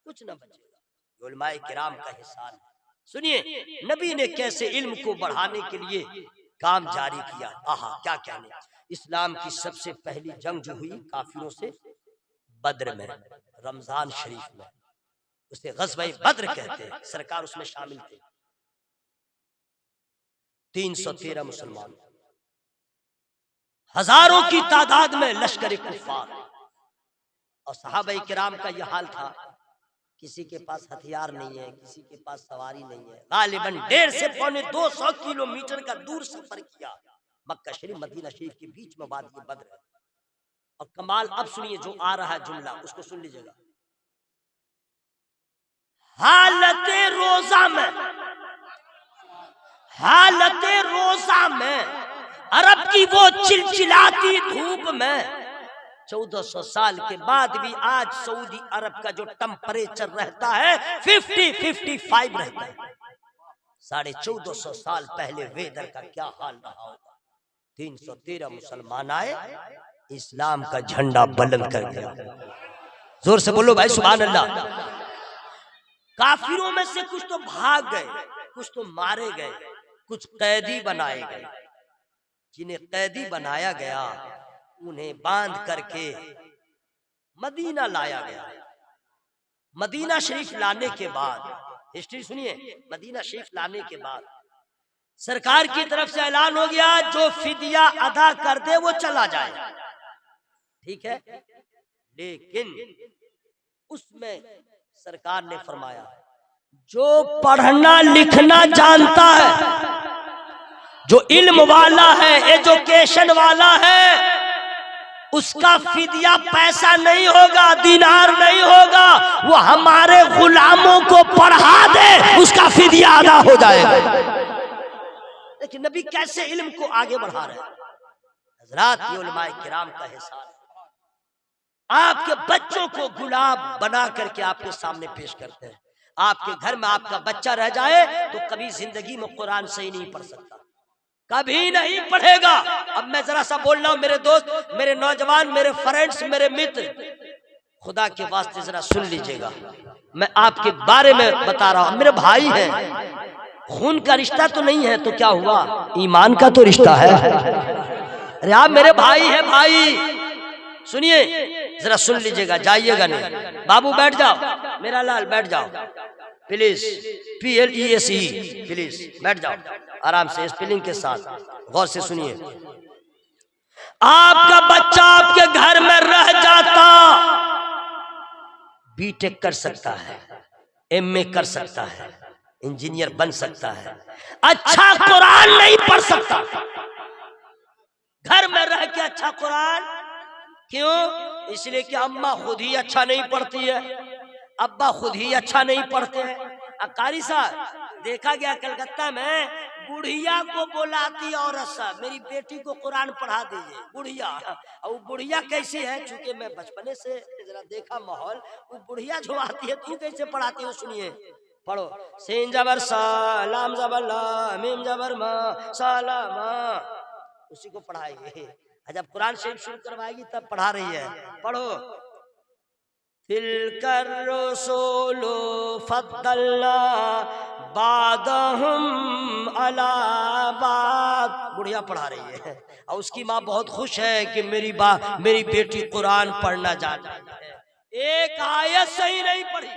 A: कुछ न बचेगा। उलमाए किराम का हिसाब सुनिए, नबी ने कैसे इल्म को बढ़ाने के लिए काम जारी किया। आहा, क्या कहने। इस्लाम की सबसे पहली जंग जो हुई काफिरों से बद्र में, रमजान शरीफ में, उसे गज़वे बद्र कहते हैं। सरकार उसमें शामिल थे। 313 मुसलमान, हजारों की तादाद में लश्कर कुफार, और सहाबा किराम का यह हाल था। किसी के पास हथियार नहीं है, किसी के पास सवारी नहीं है। गालिबन 1.5 से पौने 200 किलोमीटर का दूर सफर किया। मक्का शरीफ मदीना शरीफ के बीच में वादी बद्र है। और कमाल अब सुनिए जो आ रहा है जुमला, उसको सुन लीजिएगा। हालते रोजा में अरब की वो चिलचिलाती धूप में 1400 साल के बाद भी आज सऊदी अरब का जो टेम्परेचर रहता है 50-55 रहता है। 1450 साल पहले वेदर का क्या हाल रहा होगा। 313 मुसलमान आए, इस्लाम का झंडा बुलंद कर दिया। जोर से बोलो भाई सुभान अल्लाह। काफिरों में से कुछ तो भाग गए, कुछ तो मारे गए, कुछ कैदी बनाए गए। जिन्हें कैदी बनाया गया उन्हें बांध करके मदीना लाया गया। मदीना शरीफ लाने के बाद, हिस्ट्री सुनिए, मदीना शरीफ लाने के बाद सरकार की तरफ से ऐलान हो गया जो फिदिया अदा कर दे वो चला जाए। ठीक है, लेकिन उसमें सरकार ने फरमाया जो पढ़ना लिखना जानता है, जो इल्म वाला है, एजुकेशन वाला है, उसका फिदिया पैसा नहीं होगा, दिनार नहीं होगा। वो हमारे गुलामों को पढ़ा दे, उसका फिदिया अदा हो जाएगा। लेकिन नबी कैसे इल्म को आगे बढ़ा रहे हैं। हजरात, ये उलमाए किराम का हिसाब। आपके बच्चों को गुलाम बना करके आपके सामने पेश करते हैं। आपके घर में आपका बच्चा रह जाए तो कभी जिंदगी में कुरान सही नहीं पढ़ सकता, कभी नहीं पढ़ेगा। अब मैं जरा सा बोल रहा हूं, मेरे दोस्त, मेरे नौजवान, मेरे फ्रेंड्स, मेरे मित्र, खुदा के वास्ते जरा सुन लीजिएगा। मैं आपके बारे में बता रहा हूं। मेरे भाई हैं, खून का रिश्ता तो नहीं है तो क्या हुआ, ईमान का तो रिश्ता है। अरे आप मेरे भाई हैं, भाई सुनिए, जरा सुन लीजिएगा, जाइएगा नहीं। बाबू बैठ जाओ, मेरा लाल बैठ जाओ प्लीज, PLESE प्लीज बैठ जाओ आराम से, स्पेलिंग के साथ गौर से सुनिए। आपका बच्चा आपके घर में रह जाता, बीटेक कर सकता है, MA कर सकता है, इंजीनियर बन सकता है, अच्छा कुरान नहीं पढ़ सकता। घर में रह के अच्छा कुरान क्यों? इसलिए कि अम्मा खुद ही अच्छा नहीं पढ़ती है, अब्बा खुद ही अच्छा नहीं पढ़ते हैं। कारी साहब, देखा गया कलकत्ता में बुढ़िया को बुलाती औरत साहब, मेरी बेटी को कुरान पढ़ा दीजिए। बुढ़िया, और बुढ़िया कैसी है, चूंकि मैं बचपने से जरा देखा माहौल, वो बुढ़िया जो आती है तू कैसे पढ़ाती हो, सुनिए, पढ़ो। सीन जबर सा, लाम जबर ला, मीम जबर मा, साला मा, उसी को पढ़ाएगी। जब कुरान शरीफ शुरू करवाएगी तब पढ़ा रही है, पढ़ो। तिलकर रसूलो फद्दलना बादहुम अला बाद, बुढ़िया पढ़ा रही है। और उसकी माँ बहुत खुश है कि मेरी बेटी कुरान पढ़ना जानती है। एक आयत सही नहीं पढ़ी,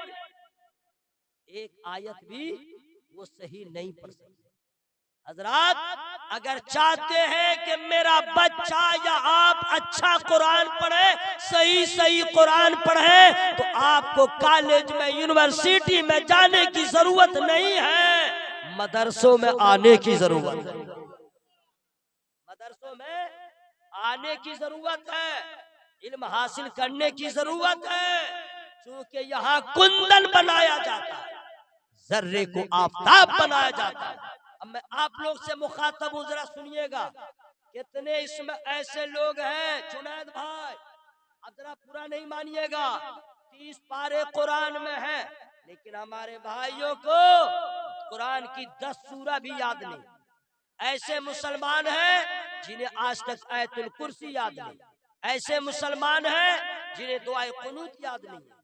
A: एक आयत भी वो सही नहीं पढ़ सकती। हजरात, अगर चाहते हैं कि मेरा बच्चा या आप अच्छा कुरान पढ़े, सही कुरान पढ़े, तो आपको कॉलेज में, यूनिवर्सिटी में जाने की जरूरत नहीं है, मदरसों में आने की जरूरत है। मदरसों में आने की जरूरत है, इल्म हासिल करने की जरूरत है, क्योंकि यहाँ कुंदन बनाया जाता है, जर्रे को आफताब बनाया जाता है।
B: अब मैं आप लोग से मुखातब हूं, जरा सुनिएगा। कितने इसमें ऐसे लोग हैं जुनैद भाई, अब जरा पूरा नहीं मानिएगा, 30 पारे कुरान में है, लेकिन हमारे भाइयों को कुरान की 10 सूरा भी याद नहीं। ऐसे मुसलमान हैं जिन्हें आज तक आयतुल कुर्सी याद नहीं। ऐसे मुसलमान हैं जिन्हें दुआए कुनूत याद नहीं है,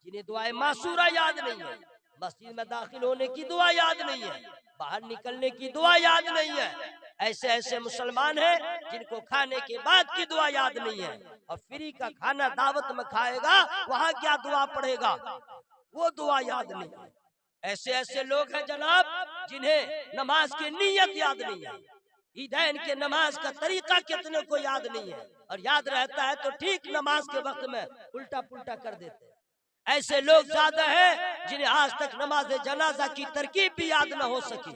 B: जिन्हें दुआए मासूरा याद नहीं है, मस्जिद में दाखिल होने की दुआ याद नहीं है, बाहर निकलने की दुआ याद नहीं है। ऐसे ऐसे मुसलमान हैं जिनको खाने के बाद की दुआ याद नहीं है, और फ्री का खाना दावत में खाएगा वहां क्या दुआ पढ़ेगा, वो दुआ याद नहीं है। ऐसे ऐसे लोग हैं जनाब जिन्हें नमाज की नीयत याद नहीं है, ईदैन के नमाज का तरीका कितने को याद नहीं है, और याद रहता है तो ठीक नमाज के वक्त में उल्टा पुल्टा कर देते हैं। ऐसे लोग ज्यादा हैं जिन्हें आज तक नमाज जनाजा की तरकीब भी याद न हो सकी।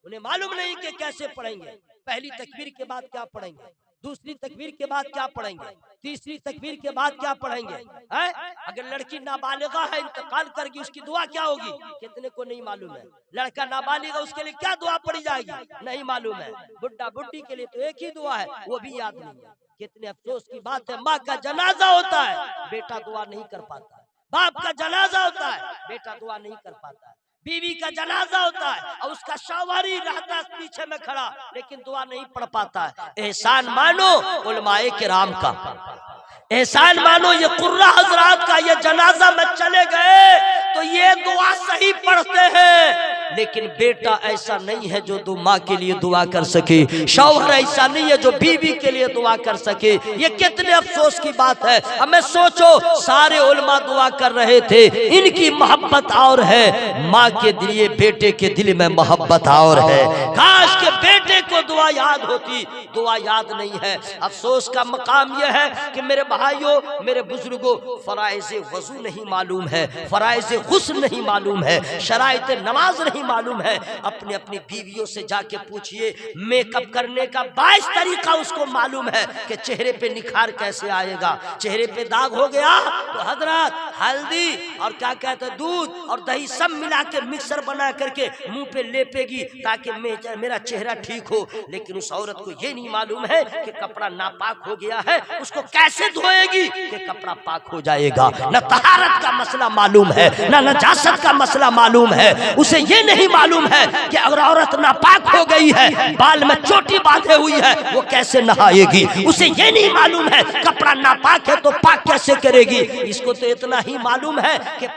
B: उन्हें मालूम नहीं कि कैसे पढ़ेंगे, पहली तकबीर के बाद क्या पढ़ेंगे, दूसरी तकबीर के बाद क्या पढ़ेंगे, तीसरी तकबीर के बाद क्या पढ़ेंगे है? अगर लड़की नाबालिगा है इंतकाल करगी उसकी दुआ क्या होगी, कितने को नहीं मालूम है। लड़का नाबालिगा उसके लिए क्या दुआ पढ़ी जाएगी, नहीं मालूम है। बुढ़ा बुढ़ी के लिए तो एक ही दुआ है, वो भी याद नहीं है। कितने अफसोस की बात है, माँ का जनाजा होता है बेटा दुआ नहीं कर पाता है, बाप का जनाजा होता है बेटा दुआ नहीं कर पाता है, बीवी का जनाजा होता है और उसका शौहरी रहता है पीछे में खड़ा, लेकिन दुआ नहीं पढ़ पाता है। एहसान मानो उलमाए किराम का, एहसान मानो ये कुर्रा हजरात का। ये जनाजा में चले गए तो ये दुआ सही पढ़ते हैं, लेकिन बेटा ऐसा नहीं है जो दो माँ के लिए दुआ कर सके, शौहर ऐसा नहीं है जो बीवी के लिए दुआ कर सके। ये कितने अफसोस की बात है। हमें सोचो, सारे उलमा दुआ कर रहे थे, इनकी मोहब्बत और है, माँ के लिए बेटे के दिल में मोहब्बत और है। काश के बेटे को दुआ याद होती, दुआ याद नहीं है। अफसोस का मकाम यह है कि मेरे भाइयों, मेरे बुजुर्गों, फराइज़ वजू नहीं मालूम है, फराइज़ गुस्ल नहीं मालूम है, शराइत नमाज नहीं मालूम है। अपनी अपनी बीवियों से जाके पूछिए, मेकअप करने का 22 तरीका उसको मालूम है कि चेहरे पे निखार कैसे आएगा। चेहरे पे दाग हो गया तो हजरत हल्दी और क्या कहते हैं दूध और दही सब मिला के मिक्सर बना करके मुंह पे लेपेगी ताकि मेरा चेहरा ठीक हो। लेकिन उस औरत को ये नहीं मालूम है कि कपड़ा नापाक हो गया है, उसको कैसे धोएगी कि कपड़ा पाक हो जाएगा। न तहारत का मसला मालूम है, न नजासत का मसला मालूम है। उसे ये नहीं मालूम है कि अगर औरत नापाक हो गई है, बाल में चोटी बांधे हुई है, वो कैसे नहाएगी। उसे ये नहीं मालूम है कपड़ा नापाक है तो पाक कैसे करेगी। इसको तो इतना ही मालूम है कि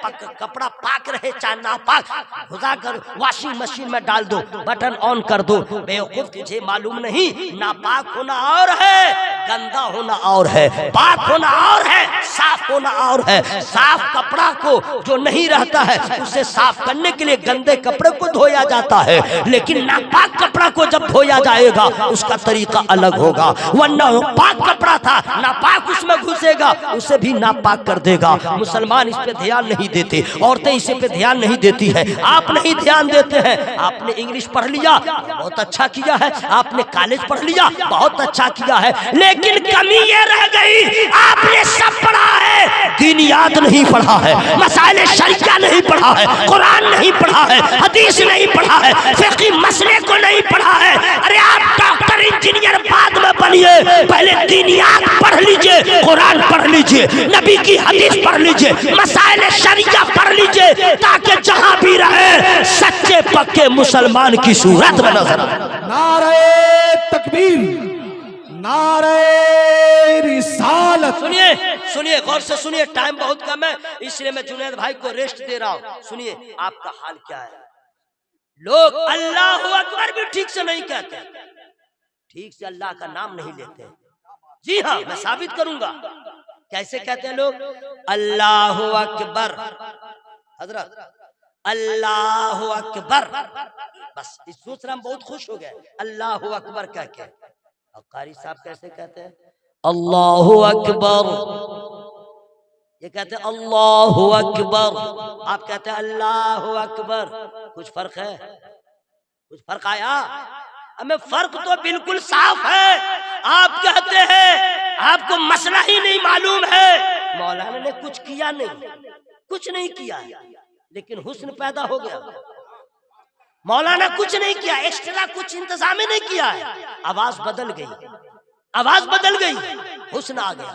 B: कपड़ा पाक रहे चाहे नापाक, खुदा कर वॉशिंग मशीन में डाल दो, बटन ऑन कर दो। बेवकूफ, तुझे मालूम नहीं, नापाक होना और है, गंदा होना और है, पाक होना और है, साफ होना और है। साफ कपड़ा को जो नहीं रहता है उसे साफ करने के लिए गंदे कपड़े को धोया जाता है, लेकिन नापाक कपड़ा को जब धोया जाएगा उसका तरीका अलग होगा। वरना पाक कपड़ा था, नापाक उसमें घुसेगा, उसे भी नापाक कर देगा। मुसलमान इस पे ध्यान नहीं देते, औरतें इस पे ध्यान नहीं देती है। आप नहीं ध्यान देते हैं। आपने इंग्लिश पढ़ लिया, बहुत अच्छा किया है, आपने कॉलेज पढ़ लिया, बहुत अच्छा किया है, लेकिन कमी ये रह गई, आपने सब पढ़ा है, दीन याद नहीं पढ़ा है, मसाइल शरिया नहीं पढ़ा है, कुरान नहीं पढ़ा है, हदीस नहीं पढ़ा है, फिक़ी मसले को नहीं पढ़ा है। अरे आप डॉक्टर इंजीनियर बाद में बनिए, पहले दीनियात पढ़ लीजिए, कुरान पढ़ लीजिए, नबी की हदीस पढ़ लीजिए, मसाइल शरिया पढ़ लीजिए, ताकि जहां भी रहे सच्चे पक्के मुसलमान की सूरत में नजर आए।
C: नारे तकबीर, नारे रिसालत।
B: सुनिए सुनिए, गौर से सुनिए, टाइम बहुत कम है इसलिए मैं जुनैद भाई को रेस्ट दे रहा हूं। सुनिए आपका हाल क्या है। लोग अल्लाह अकबर भी ठीक से नहीं कहते, ठीक से अल्लाह का नाम नहीं लेते। जी हाँ, मैं साबित करूंगा। कैसे कहते हैं लोग? अल्लाह अकबर, हजरत अल्लाह अकबर, बस इस सूत्र हम बहुत खुश हो गए। अल्लाह अकबर क्या क्या, और कारी साहब कैसे कहते हैं? अल्लाह अकबर, ये कहते हैं अल्लाह अकबर, आप कहते हैं अल्लाह अकबर। कुछ फर्क है? कुछ फर्क आया? हमें फर्क तो बिल्कुल साफ है। आप कहते हैं आपको मसला ही नहीं मालूम है। मौलाना ने कुछ किया नहीं, कुछ नहीं किया, लेकिन हुस्न पैदा हो गया। मौलाना कुछ नहीं किया, एक्स्ट्रा कुछ इंतजाम ही नहीं किया है, आवाज बदल गई, आवाज बदल गई, हुस्न आ गया।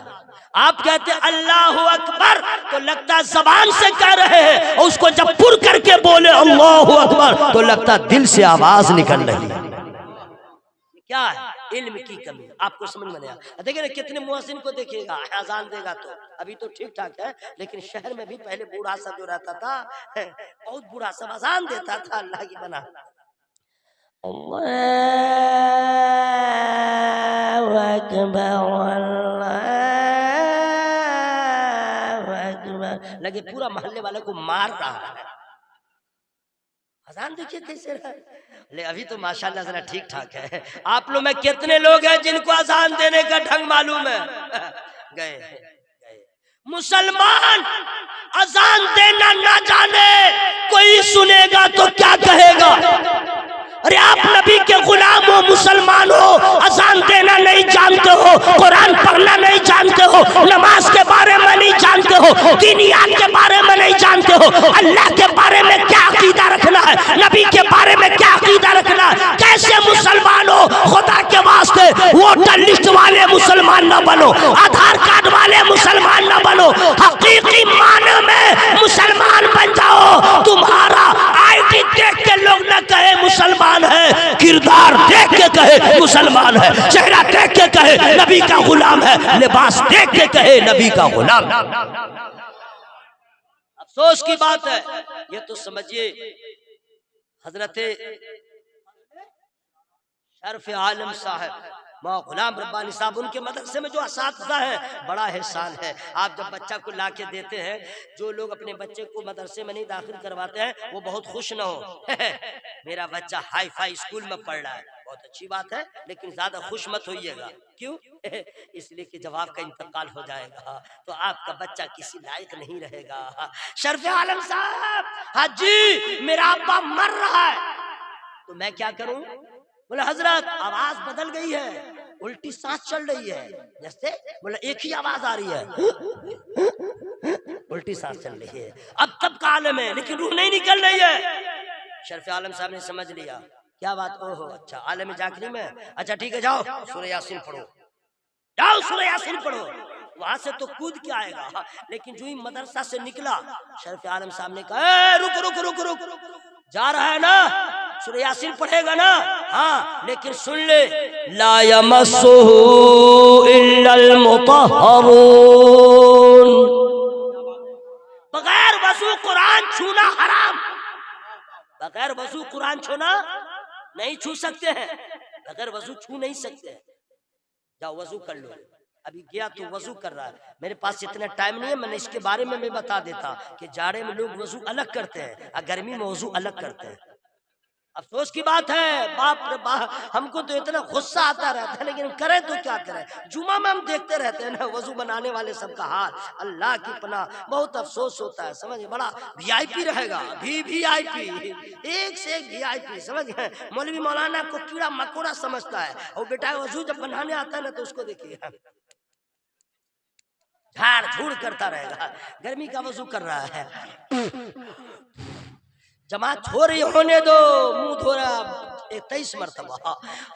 B: आप कहते अल्लाह अकबर तो लगता है जबान से कह रहे हैं, और उसको जब पुर करके बोले अल्लाह अकबर तो लगता दिल से आवाज निकल रही है। क्या है? इल्म की कमी। आपको समझ में नहीं आया? देखिए ना, कितने मुअज्जिन को देखिएगा अजान देगा तो अभी तो ठीक ठाक है, लेकिन शहर में भी पहले बूढ़ा सा जो रहता था, बहुत बूढ़ा सब अजान देता था अल्लाह की बना। अल्लाहु अकबर लगे पूरा मोहल्ले वाले को मार रहा है। अजान देखिए कैसे रहा। ले अभी तो माशाल्लाह जरा ठीक ठाक है। आप लोग में कितने लोग हैं जिनको अजान देने का ढंग मालूम है? गए मुसलमान अजान देना ना जाने, कोई सुनेगा तो क्या कहेगा? अरे आप नबी के गुलाम हो, मुसलमान हो, अजान देना नहीं जानते हो, कुरान पढ़ना नहीं जानते हो, नमाज के बारे में नहीं जानते हो, दीनियात के बारे में नहीं जानते हो, अल्लाह के बारे में क्या अकीदा रखना है, नबी के बारे में क्या अकीदा रखना है, कैसे मुसलमान हो? खुदा के वास्ते वोटर लिस्ट वाले मुसलमान न बनो, आधार कार्ड वाले मुसलमान न बनो, हकीकी माने में मुसलमान बन जाओ। तुम्हारा आईडी देख के लोग न कहे मुसलमान है, किरदार देख के कहे मुसलमान है, चेहरा देख के कहे नबी का गुलाम है, लिबास देख के कहे नबी का गुलाम। अफसोस की बात है, ये तो समझिए हजरत शर्फ आलम साहब मौला गुलाम रब्बानी साहब, उनके मदरसे में जो असातिज़ा है, बड़ा एहसान है। आप जब बच्चा को ला के देते हैं, जो लोग अपने बच्चे को मदरसे में नहीं दाखिल करवाते हैं वो बहुत खुश न हो मेरा बच्चा हाई फाई स्कूल में पढ़ रहा है, बहुत अच्छी बात है, लेकिन ज्यादा खुश मत होइएगा। क्यों? इसलिए कि जब आपका इंतकाल हो जाएगा तो आपका बच्चा किसी लायक नहीं रहेगा। शर्फ आलम साहब, हाजी मेरा अब्बा मर रहा है, तो मैं क्या करूं? बोले हजरत आवाज बदल गई है, उल्टी सांस चल रही है, जैसे बोले एक ही आवाज आ रही है, उल्टी सांस चल रही है। अब तब का आलम है, लेकिन रूह नहीं निकल रही है। शर्फ आलम साहब ने समझ लिया, क्या बात? ओहो अच्छा, आलम जाकरी में, अच्छा ठीक है, जाओ सूरह यासीन पढ़ो, जाओ सूरह यासीन पढ़ो। वहां से तो कूद के आएगा, लेकिन जो ही मदरसा से निकला, शर्फ आलम साहब ने कहा रुक रुक रुक रुक, जा रहा है ना, सूरह यासीन पढ़ेगा ना? हाँ, लेकिन सुन ले, ला यमस्सुहु इल्लल मुतहहरून, बगैर वजू कुरान छूना हराम, बगैर वजू कुरान छूना नहीं छू सकते हैं, बगैर वजू छू नहीं सकते हैं। जाओ वजू कर लो। अभी गया तो वजू कर रहा है, मेरे पास इतना टाइम नहीं है, मैंने इसके बारे में मैं बता देता कि जाड़े में लोग वजू अलग करते हैं और गर्मी में वजू अलग करते हैं। अफसोस की बात है, बाप रे बाप, हमको तो इतना गुस्सा आता रहता है, लेकिन करें तो क्या करें? जुमा में हम देखते रहते हैं ना वजू बनाने वाले सबका हाल, अल्लाह की पनाह, बहुत अफसोस होता है। समझ, बड़ा वीआईपी रहेगा, वीआईपी, एक से एक वीआईपी, समझ गए? मौलवी मौलाना को कीड़ा मकोड़ा समझता है, और बेटा वजू जब बनाने आता है ना तो उसको देखिए झाड़ झूड़ करता रहेगा, गर्मी का वजू कर रहा है। जमात हो रही होने दो, मुंह धो रहा 23 मरतबा,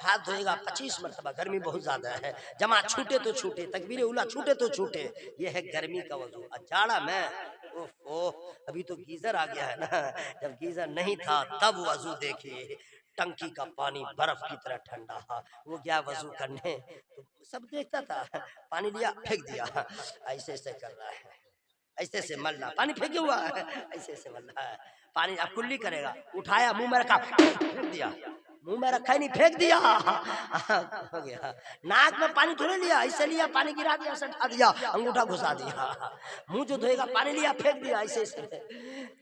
B: हाथ धोएगा 25 मरतबा, गर्मी बहुत ज्यादा है। जमात छूटे तो छूटे, तकबीर उला छूटे तो छूटे, ये है गर्मी का वजू। जाड़ा में ओह, अभी तो गीजर आ गया है ना, जब गीजर नहीं था तब वजू देखिए, टंकी का पानी बर्फ की तरह ठंडा, वो गया वजू करने तो सब देखता था, पानी लिया फेंक दिया, ऐसे ऐसे कर रहा है, ऐसे ऐसे मल रहा, पानी फेंके हुआ है, ऐसे ऐसे मल रहा है, पानी अब कुल्ली करेगा, उठाया मुंह में रखा फेंक दिया, मुंह में रखा ही नहीं फेंक दिया, हो गया। नाक में पानी थोड़े लिया, ऐसे लिया पानी गिरा दिया, सटा दिया, अंगूठा घुसा दिया, मुंह जो धोएगा पानी लिया फेंक दिया, ऐसे ऐसे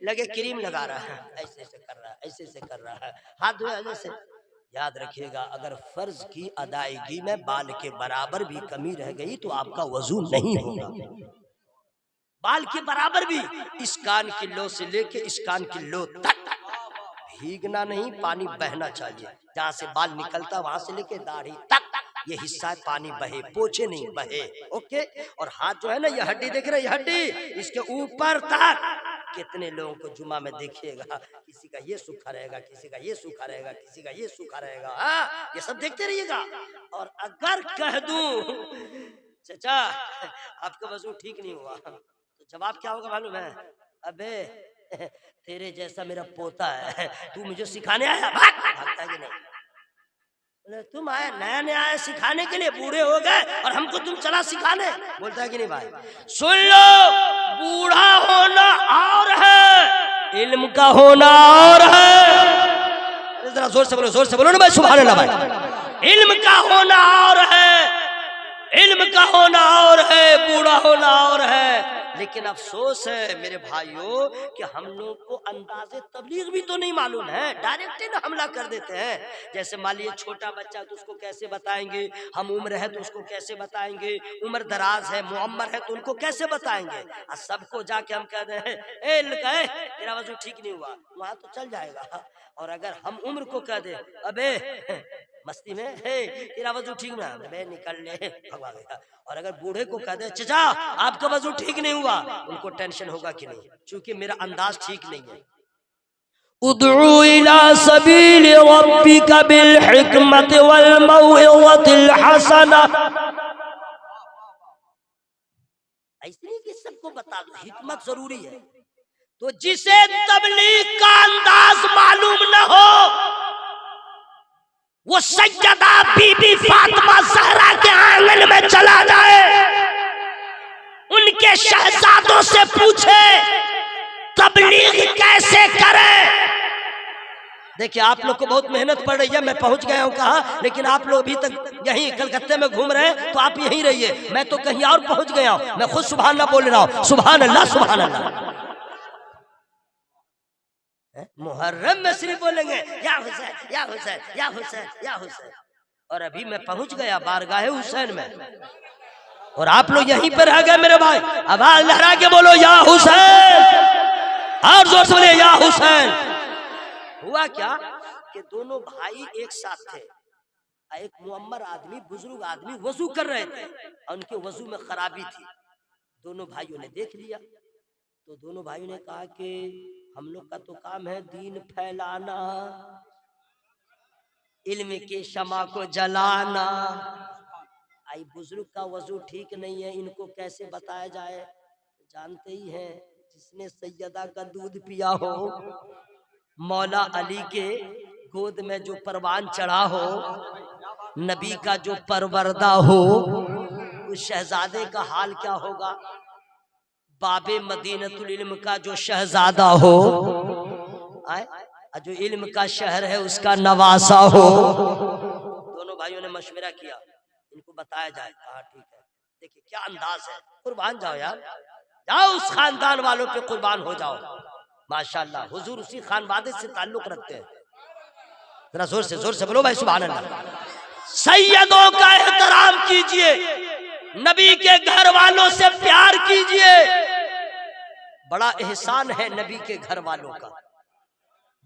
B: लगे क्रीम लगा रहा है, ऐसे ऐसे कर रहा है, ऐसे ऐसे कर रहा है, हाथ धोया जैसे। याद रखिएगा, अगर फर्ज की अदायगी में बाल के बराबर भी कमी रह गई तो आपका वजू नहीं होगा। बाल के बराबर भी, इस कान की लो से लेके इस कान की लो तक भीगना नहीं, पानी बहना चाहिए, जहाँ से बाल निकलता वहां से लेके दाढ़ी तक ये हिस्सा पानी बहे, पोछे नहीं बहे। ओके, और हाथ जो है ना, ये हड्डी देख रहे, ये हड्डी इसके ऊपर तक कितने लोगों को जुमा में देखिएगा, किसी का ये सूखा रहेगा, किसी का ये सूखा रहेगा, किसी का ये सूखा रहेगा। हाँ, ये सब देखते रहिएगा। और अगर कह दूं चाचा आपका वजू ठीक नहीं हुआ, तो जवाब क्या होगा मालूम है? अबे तेरे जैसा मेरा पोता है, तू मुझे सिखाने आया? भागता कि नहीं? बोले तुम आया नया नया आया सिखाने के लिए, बूढ़े हो गए और हमको तुम चला सिखाने। बोलता है कि नहीं भाई? सुन लो, बूढ़ा होना और है, इल्म का होना और है। जरा जोर से बोलो ना भाई, सुभान अल्लाह भाई। इल्म का होना और है, इल्म का होना और है, बूढ़ा होना और है। लेकिन अफसोस है मेरे भाइयों कि हम लोग को अंदाज़े तबलीग भी तो नहीं मालूम है, डायरेक्ट ना हमला कर देते हैं। जैसे मान लीजिए छोटा बच्चा तो उसको कैसे बताएंगे, हम उम्र है तो उसको कैसे बताएंगे, उम्र दराज है मुअम्मर है तो उनको कैसे बताएंगे। और सबको जाके हम कह रहे हैं ए लड़का तेरा वजू ठीक नहीं हुआ, वहां तो चल जाएगा। और अगर हम उम्र को कह दे अबे मस्ती में तेरा वजू ठीक ना, मैं निकल ले भगवा गया। और अगर बूढ़े को कह दे चचा आपका वजू ठीक नहीं हुआ, उनको टेंशन होगा कि नहीं, क्योंकि मेरा अंदाज ठीक नहीं है। उदउ इला सबील रब्बिका बिल हिकमति वल मौइज़तिल हसना। ऐसे कि सबको बता दो, हिकमत जरूरी है। तो जिसे तबलीग का अंदाज मालूम न हो, वो सैयदा बीबी फातिमा ज़हरा के आंगन में चला जाए, उनके शहजादों से पूछे तबलीग कैसे करें। देखिए आप लोग को बहुत मेहनत पड़ रही है, मैं पहुंच गया हूं कहा, लेकिन आप लोग अभी तक यहीं कलकत्ते में घूम रहे हैं, तो आप यहीं रहिए, मैं तो कहीं और पहुंच गया हूं। मैं खुद सुभान अल्लाह बोल रहा हूं, सुभान अल्लाह सुभान अल्लाह। मुहर्रम में सिर्फ बोलेंगे या हुसैन या हुसैन या हुसैन या हुसैन, और अभी मैं पहुंच गया बारगाहे हुसैन में, और आप लोग यहीं पर रह गए मेरे भाई। आवाज लहरा के बोलो या हुसैन, और जोर से बोले या हुसैन। हुआ क्या कि दोनों भाई एक साथ थे, एक मुअम्मर आदमी बुजुर्ग आदमी वजू कर रहे थे, और उनके वजू में खराबी थी। दोनों भाइयों ने देख लिया, तो दोनों भाइयों ने कहा कि हम लोग का तो काम है दीन फैलाना, इल्म के शमा को जलाना। आई बुजुर्ग का वजू ठीक नहीं है, इनको कैसे बताया जाए? जानते ही हैं, जिसने सैयदा का दूध पिया हो, मौला अली के गोद में जो परवान चढ़ा हो, नबी का जो परवरदा हो, उस शहजादे का हाल क्या होगा? बाबे मदीनतुल इल्म का जो शहजादा हो, जो इल्म का शहर है उसका नवासा हो। दोनों भाइयों ने मशवरा किया, इनको बताया जाए। कहा ठीक है, देखिए क्या अंदाज है, कुर्बान जाओ यार, जाओ उस खानदान वालों पे कुर्बान हो जाओ। माशाल्लाह हुजूर उसी खानवादे से ताल्लुक रखते हैं। जरा जोर से बोलो भाई सुभान अल्लाह। सैयदों का एहतराम कीजिए, नबी के घर वालों से प्यार कीजिए। बड़ा एहसान है नबी के घर वालों का,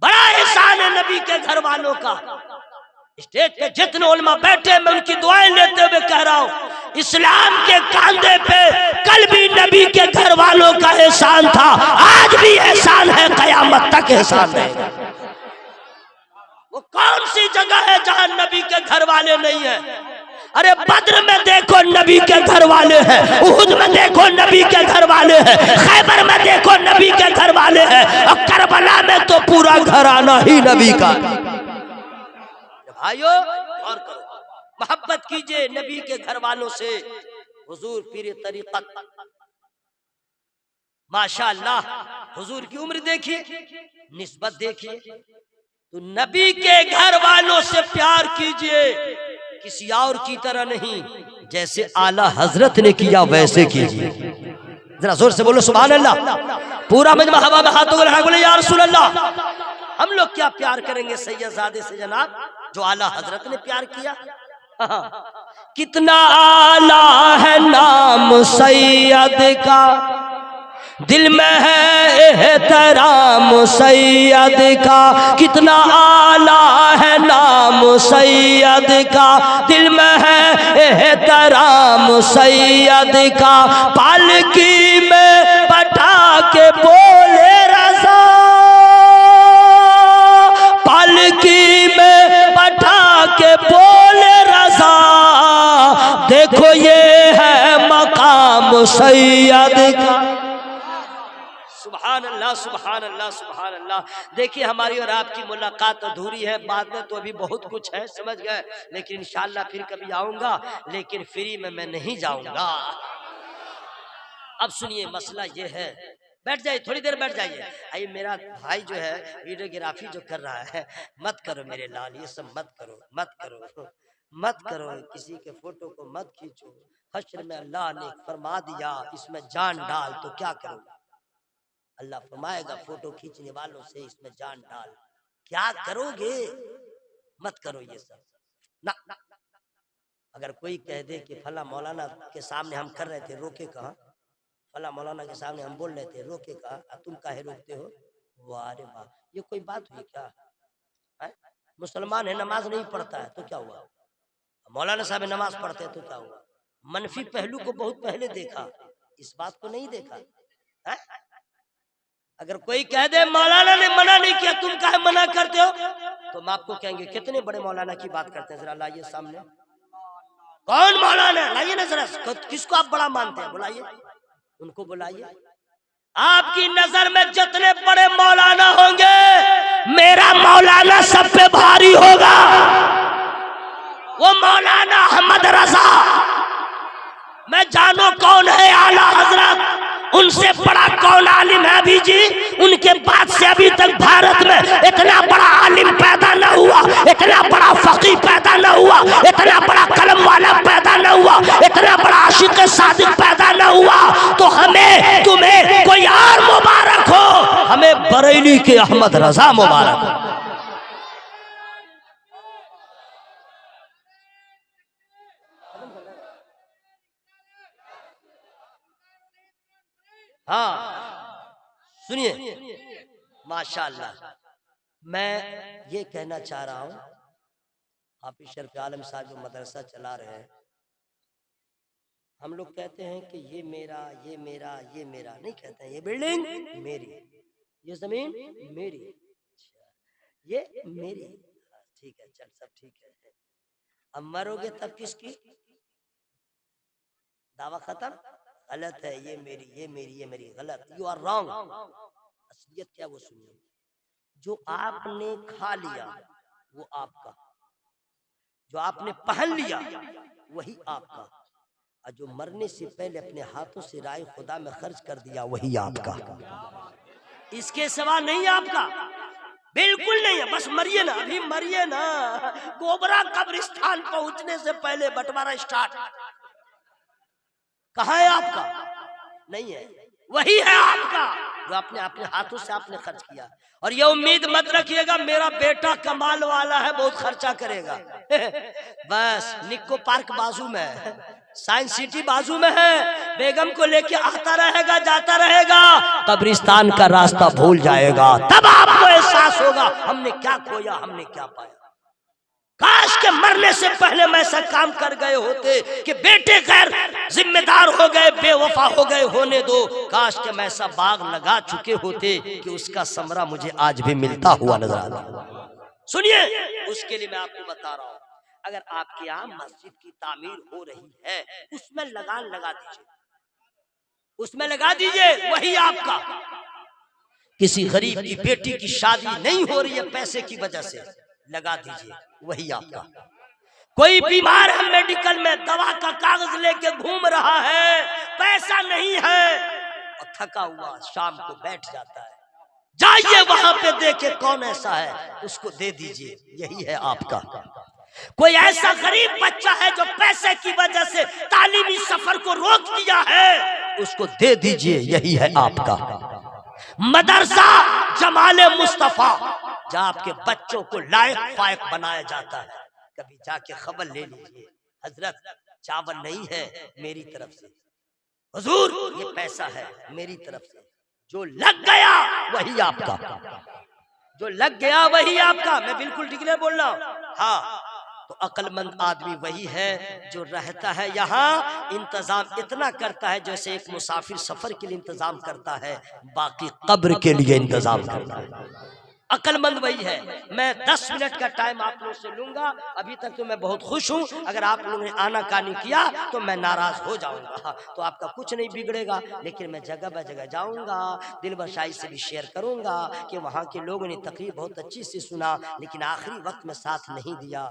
B: बड़ा एहसान है नबी के घर वालों का। स्टेज पे जितने उलमा बैठे, मैं उनकी दुआएं लेते हुए कह रहा हूँ, इस्लाम के कांधे पे कल भी नबी के घर वालों का एहसान था, आज भी एहसान है, कयामत तक एहसान है। वो कौन सी जगह है जहां नबी के घर वाले नहीं है? अरे बद्र में देखो नबी के घर वाले हैं, उहुद में देखो नबी के घर वाले हैं, खैबर में देखो नबी के घर वाले हैं, और करबला में तो पूरा घराना ही नबी का। भाइयों और करो, मोहब्बत कीजिए नबी के घर वालों से। हुजूर पीर तरीक़त, माशाअल्लाह, हुजूर की उम्र देखिए, निस्बत देखिए। तो नबी के घर वालों से प्यार कीजिए, किसी और की तरह नहीं, जैसे आला हजरत ने किया वैसे कीजिए। जरा जोर से बोलो सुभान अल्लाह। पूरा मजमा हवा में हाथों को लगा बोले या रसूल अल्लाह। हम लोग क्या प्यार करेंगे सैयदजादे से जनाब, जो आला हजरत ने प्यार किया। कितना आला है नाम सैयद का, दिल में है एहतराम सैयद का। कितना आला है नाम सैयद का, दिल में है एहतराम सैयद का। पालकी में बैठा के बोले
A: सैयद का।
B: सुभान अल्लाह सुभान अल्लाह सुभान अल्लाह। देखिए हमारी और आपकी मुलाकात अधूरी है, बाद में तो अभी बहुत कुछ है, समझ गए, लेकिन इंशाअल्लाह फिर कभी आऊंगा, लेकिन फ्री में मैं नहीं जाऊंगा। अब सुनिए मसला ये है, बैठ जाइए थोड़ी देर बैठ जाइए। अरे मेरा भाई जो है वीडियोग्राफी जो कर रहा है, मत करो मेरे लाल, ये सब मत करो मत करो मत करो, किसी के फोटो को मत खींचो। हश्र में अल्लाह ने फरमा दिया इसमें जान डाल, तो क्या करो, अल्लाह फरमाएगा फोटो खींचने वालों से इसमें जान डाल, क्या करोगे, मत करो ये सब ना। अगर कोई कह दे कि फला मौलाना के सामने हम कर रहे थे, रोके कहा, फला मौलाना के सामने हम बोल रहे थे, रोके कहा, तुम काहे रोकते हो, वाह रे वाह, ये कोई बात हुई क्या है? मुसलमान है नमाज नहीं पढ़ता है तो क्या हुआ, मौलाना साहब नमाज पढ़ते हैं तो क्या हुआ? मनफी पहलू को बहुत पहले देखा, इस बात को नहीं देखा है? अगर कोई कह दे मौलाना ने मना नहीं किया, तुम काहे मना करते हो, तो हम आपको कहेंगे कितने बड़े मौलाना की बात करते हैं, जरा लाइए सामने, कौन मौलाना, लाइए ना जरा, किसको आप बड़ा मानते हैं, बुलाइए उनको, बुलाइए। आपकी नजर में जितने बड़े मौलाना होंगे,
A: मेरा मौलाना सब पे भारी होगा, वो मौलाना अहमद रजा। मैं जानो कौन है आला हजरत, उनसे बड़ा कौन आलिम है अभी जी, उनके बाद से अभी तक भारत में इतना बड़ा आलिम पैदा न हुआ, इतना बड़ा फकीह पैदा न हुआ, इतना बड़ा कलम वाला पैदा न हुआ, इतना बड़ा आशिक सादिक पैदा न हुआ। तो हमें तुम्हें कोई और मुबारक हो, हमें बरेली के अहमद रजा मुबारक हो।
B: हाँ सुनिए माशाअल्लाह, मैं ये कहना चाह रहा हूँ, हाफिज शरीफ आलम साहब जो मदरसा चला रहे हैं, हम लोग कहते हैं कि ये मेरा ये मेरा ये मेरा, नहीं कहते हैं, ये बिल्डिंग मेरी, ये जमीन मेरी, ये मेरी, ठीक है चल सब ठीक है। अब मरोगे तब किसकी, दावा खत्म, गलत है, ये मेरी ये मेरी ये मेरी, गलत, यू आर रॉन्ग। असलियत क्या वो सुनिए, जो आपने खा लिया वो आपका, जो आपने पहन लिया वही आपका, और जो मरने से पहले अपने हाथों से राय खुदा में खर्च कर दिया वही आपका, इसके सिवा नहीं आपका, बिल्कुल नहीं है। बस मरिए ना, अभी मरिए ना, गोबरा कब्रिस्तान पहुंचने से पहले बंटवारा स्टार्ट, कहाँ है आपका, नहीं है, वही है आपका जो आपने अपने हाथों से आपने खर्च किया। और ये उम्मीद मत रखिएगा मेरा बेटा कमाल वाला है बहुत खर्चा करेगा बस निक्को पार्क बाजू में है, साइंस सिटी बाजू में है, बेगम को लेके आता रहेगा जाता रहेगा, कब्रिस्तान का रास्ता भूल जाएगा, तब आपको एहसास होगा हमने क्या खोया हमने क्या पाया। काश के मरने से पहले मैं ऐसा काम कर गए होते कि बेटे गैर जिम्मेदार हो गए, बेवफा हो गए, होने दो, काश के मैं ऐसा बाग लगा चुके होते कि उसका समरा मुझे आज भी मिलता हुआ नजर आता। सुनिए उसके लिए मैं आपको बता रहा हूँ, अगर आपके यहाँ मस्जिद की तामीर हो रही है उसमें लगान लगा दीजिए, उसमें लगा दीजिए, वही आपका। किसी गरीब की बेटी की शादी नहीं हो रही है पैसे की वजह से, लगा दीजिए, वही आपका। कोई बीमार है मेडिकल में, दवा का कागज लेके घूम रहा है, पैसा नहीं है और थका हुआ शाम को बैठ जाता है, जाइए वहां पे देखे कौन ऐसा है, उसको दे दीजिए, यही है आपका। कोई ऐसा गरीब बच्चा है जो पैसे की वजह से तालीमी सफर को रोक दिया है, उसको दे दीजिए, यही है आपका। मदरसा जमाले मुस्तफा जहाँ आपके बच्चों को लायक फायक बनाया जाता है, कभी जाके खबर ले लीजिए, हजरत चावल नहीं है मेरी तरफ से, हुजूर ये पैसा है मेरी तरफ से, जो लग गया वही आपका, जो लग गया वही आपका। मैं बिल्कुल डिक्लेयर बोल रहा हूँ। हाँ तो अक्लमंद आदमी वही है जो रहता है यहाँ, इंतजाम इतना करता है जैसे एक मुसाफिर सफर के लिए इंतजाम करता है, बाकी कब्र के लिए इंतजाम करता है। अक्लमंद वही है। मैं 10 मिनट का टाइम आप लोगों से लूंगा। अभी तक तो मैं बहुत खुश हूं। अगर आप लोगों ने आनाकानी किया तो मैं नाराज हो जाऊंगा, तो आपका कुछ नहीं बिगड़ेगा। लेकिन मैं जगह ब जगह जाऊंगा, दिल बशाई से भी शेयर करूंगा कि वहाँ के लोगों ने तकरीर बहुत अच्छी से सुना, लेकिन आखिरी वक्त में साथ नहीं दिया,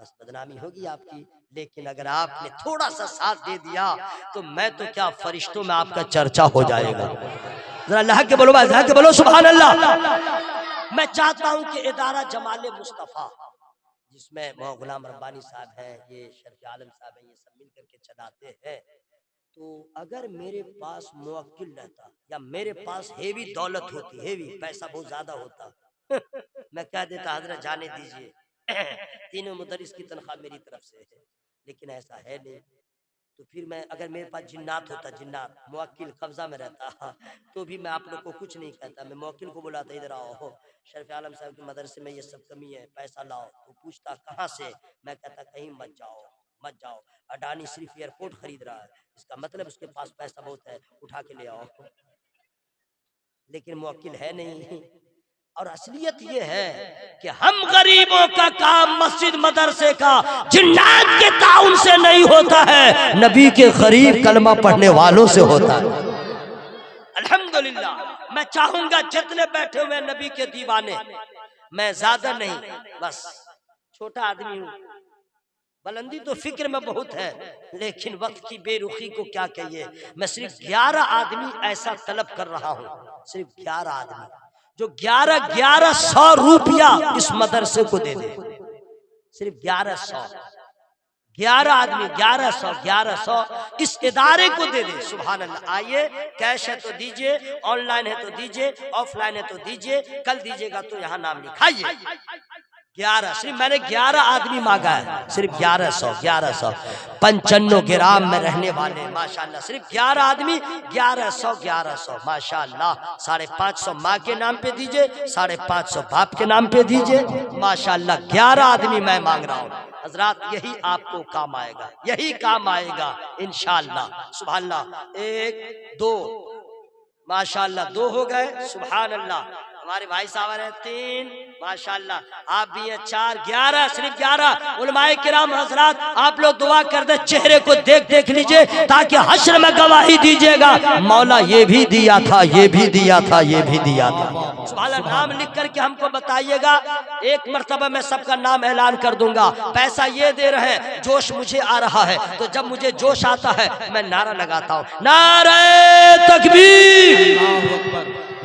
B: बस बदनामी होगी आपकी। लेकिन अगर आपने थोड़ा सा साथ दे दिया तो मैं तो क्या, फरिश्तों में आपका चर्चा हो जाएगा। जरा अल्लाह के बोलो, अल्लाह के बोलो, सुभान अल्लाह। मैं चाहता हूं कि इदारा जमाले मुस्तफ़ा, जिसमें मोहम्मद गुलाम रब्बानी साहब हैं, ये शर्फ आलम साहब हैं, ये सब मिल करके चलाते हैं, तो अगर मेरे पास मुवक्किल रहता या मेरे पास हेवी दौलत होती, हेवी पैसा बहुत ज्यादा होता मैं कह देता हजरत जाने दीजिए, तीनों मुदरिस की तनख्वाह मेरी तरफ से है। लेकिन ऐसा है नहीं। तो फिर मैं, अगर मेरे पास जिन्नात होता, जिन्नात मुवक्किल कब्जा में रहता, तो भी मैं आप लोग को कुछ नहीं कहता। मैं मुवक्किल को बुलाता, इधर आओ, शर्फ आलम साहब के मदरसे में ये सब कमी है, पैसा लाओ। तो पूछता कहाँ से, मैं कहता कहीं मत जाओ, मत जाओ, अडानी सिर्फ एयरपोर्ट खरीद रहा है, इसका मतलब उसके पास पैसा बहुत है, उठा के ले आओ। लेकिन मुवक्किल है नहीं। और असलियत ये है कि हम गरीबों का काम मस्जिद मदरसे का जिन्नात के ताउन से नहीं होता है, नबी के गरीब कलमा पढ़ने वालों से होता है। अल्हम्दुलिल्लाह। मैं चाहूंगा जितने बैठे हुए नबी के दीवाने, मैं ज्यादा नहीं, बस छोटा आदमी हूँ, बुलंदी तो फिक्र में बहुत है, लेकिन वक्त की बेरुखी को क्या कहिए। मैं सिर्फ 11 आदमी ऐसा तलब कर रहा हूँ, सिर्फ 11 आदमी जो 1100 रुपया इस मदरसे को दे दे, सिर्फ 1100 आदमी, 1100 इस इदारे को दे दे। सुभान अल्लाह। आइए, कैश है तो दीजिए, ऑनलाइन है तो दीजिए, ऑफलाइन है तो दीजिए, कल दीजिएगा तो यहाँ नाम लिखाइए। 11, सिर्फ मैंने 11 आदमी मांगा है, सिर्फ 1100 95 ग्राम में रहने वाले माशाल्लाह, सिर्फ 11 आदमी, 1100 माशाल्लाह। 550 माँ के नाम पे दीजिए, 550 बाप के नाम पे दीजिए माशाल्लाह। 11 आदमी मैं मांग रहा हूँ हजरात, यही आपको काम आएगा, यही काम आएगा इंशाअल्लाह। सुभान अल्लाह। 1 2 माशाल्लाह, 2 हो गए, सुभान अल्लाह। हमारे भाई साहब हैं 3 माशाल्लाह, आप भी हैं 4, 11, सिर्फ 11। उलमाए किराम हजरात, आप लोग दुआ कर दे, चेहरे को देख लीजिए ताकि हश्र में गवाही दीजिएगा, मौला ये भी दिया था, ये भी दिया था, ये भी दिया था। सुभान अल्लाह। नाम लिख करके हमको बताइएगा, एक मर्तबा मैं सबका नाम ऐलान कर दूंगा। पैसा ये दे रहे हैं, जोश मुझे आ रहा है, तो जब मुझे जोश आता है मैं नारा लगाता हूँ, नारे तकबीर,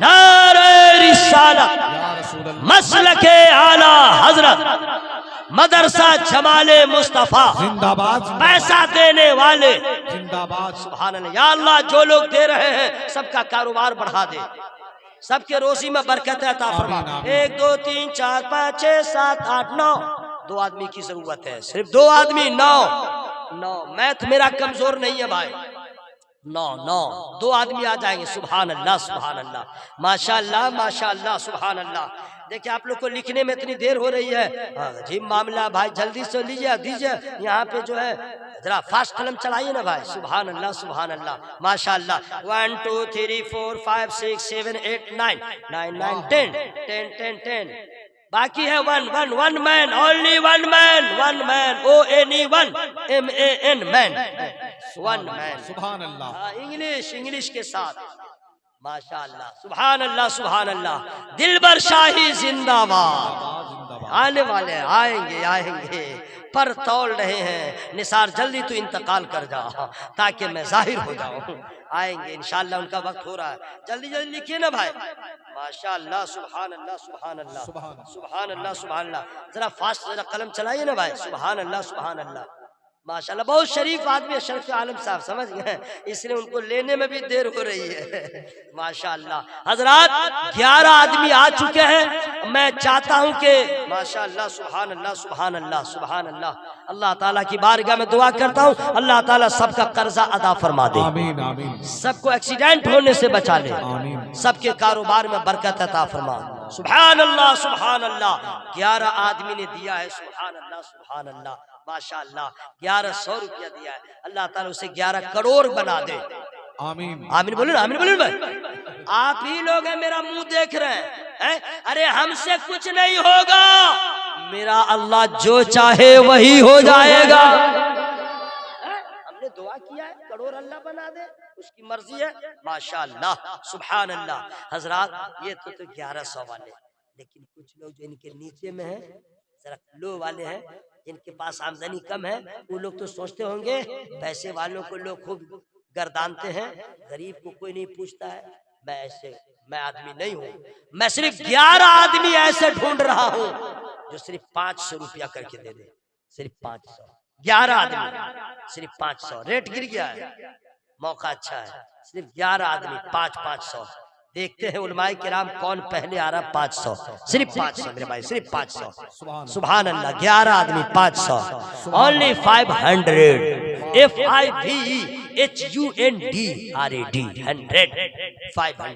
B: नारे रिसालत, मसलके आला हजरत, मदरसा जमाले मुस्तफा जिंदाबाद, पैसा देने वाले जिंदाबाद। सुभान अल्लाह। या अल्लाह, जो लोग दे रहे हैं सबका कारोबार बढ़ा दे, सबके रोजी में बरकत अता फरमा। 1 2 3 4 5 6 7 8 9, 2 आदमी की जरूरत है, सिर्फ 2 आदमी। 9 मैथ मेरा कमजोर नहीं है भाई, 9 2 आदमी आ जाएंगे। सुभान अल्लाह, सुभान अल्लाह, माशाअल्लाह, माशाअल्लाह, सुभान अल्लाह। देखिए आप लोग को लिखने में इतनी देर हो रही है, अजीब मामला भाई, जल्दी से लीजिए दीजिए। यहाँ पे जो है जरा फास्ट कलम चलाइए ना भाई। सुभान अल्लाह, सुभान अल्लाह, माशाअल्लाह। 1 2 3 4 5 6 7 8 9 9 10 बाकी है 1 man, only 1 man, 1 man, ONE1 MAN man, 1 man. सुभान अल्लाह। इंग्लिश के साथ माशाअल्लाह। सुभान अल्लाह, सुभान अल्लाह। दिलबर शाही जिंदाबाद। आने वाले आएंगे पर तौल रहे हैं। निसार जल्दी तो इंतकाल कर जा ताकि मैं जाहिर हो जाऊं। आएंगे इंशाअल्लाह, उनका वक्त हो रहा है, जल्दी लिखिए ना भाई। माशाअल्लाह, सुभान अल्लाह, सुभान अल्लाह, सुभान अल्लाह, सुभान अल्लाह। जरा फास्ट जरा कलम चलाइए ना भाई। सुभान अल्लाह, सुभान अल्लाह, माशाअल्लाह। बहुत शरीफ आदमी है शर्फ आलम साहब, समझ गए, इसलिए उनको लेने में भी देर हो रही है माशाअल्लाह। हजरात 11 आदमी आ चुके हैं। मैं चाहता हूं कि माशाअल्लाह, सुभान अल्लाह, सुभान अल्लाह, सुभान अल्लाह। अल्लाह ताला की बारगाह में दुआ करता हूं, अल्लाह ताला सबका कर्जा अदा फरमा दे, आमीन आमीन। सबको एक्सीडेंट होने से बचा ले, आमीन। सबके कारोबार में बरकत अता फरमा। सुभान अल्लाह, सुभान अल्लाह। 11 आदमी ने दिया है, सुभान अल्लाह, सुभान अल्लाह, माशाअल्लाह। 1100 रुपया दिया है, अल्लाह ताला उसे 11 करोड़ बना दे, आमीन आमीन। बोलो ना, आमीन बोलो भाई। आप ही लोग हैं मेरा मुंह देख रहे हैं, है? अरे हमसे कुछ नहीं होगा, मेरा अल्लाह जो चाहे वही हो जाएगा। हमने दुआ किया है करोड़ अल्लाह बना दे, उसकी मर्जी है। माशाअल्लाह सुभान अल्लाह। हजरात ये तो 1100 वाले, लेकिन कुछ लोग जो इनके नीचे में है, जरा लो वाले हैं, जिनके पास आमदनी कम है, वो लोग तो सोचते होंगे पैसे वालों को लोग खूब गर्दानते हैं, गरीब को कोई नहीं पूछता है। मैं आदमी नहीं हूँ, मैं सिर्फ 11 आदमी ऐसे ढूंढ रहा हूँ जो सिर्फ 500 रुपया करके दे दे। सिर्फ 500, 11 आदमी सिर्फ 500। रेट गिर गया है, मौका अच्छा है। सिर्फ 11 आदमी 500। देखते हैं उलमाए किराम कौन पहले आ रहा। 500, सिर्फ 500 मेरे भाई, सिर्फ 500। सुभान अल्लाह। 11 आदमी 500, ओनली 500। FIVEHUNDRAD 100, 500,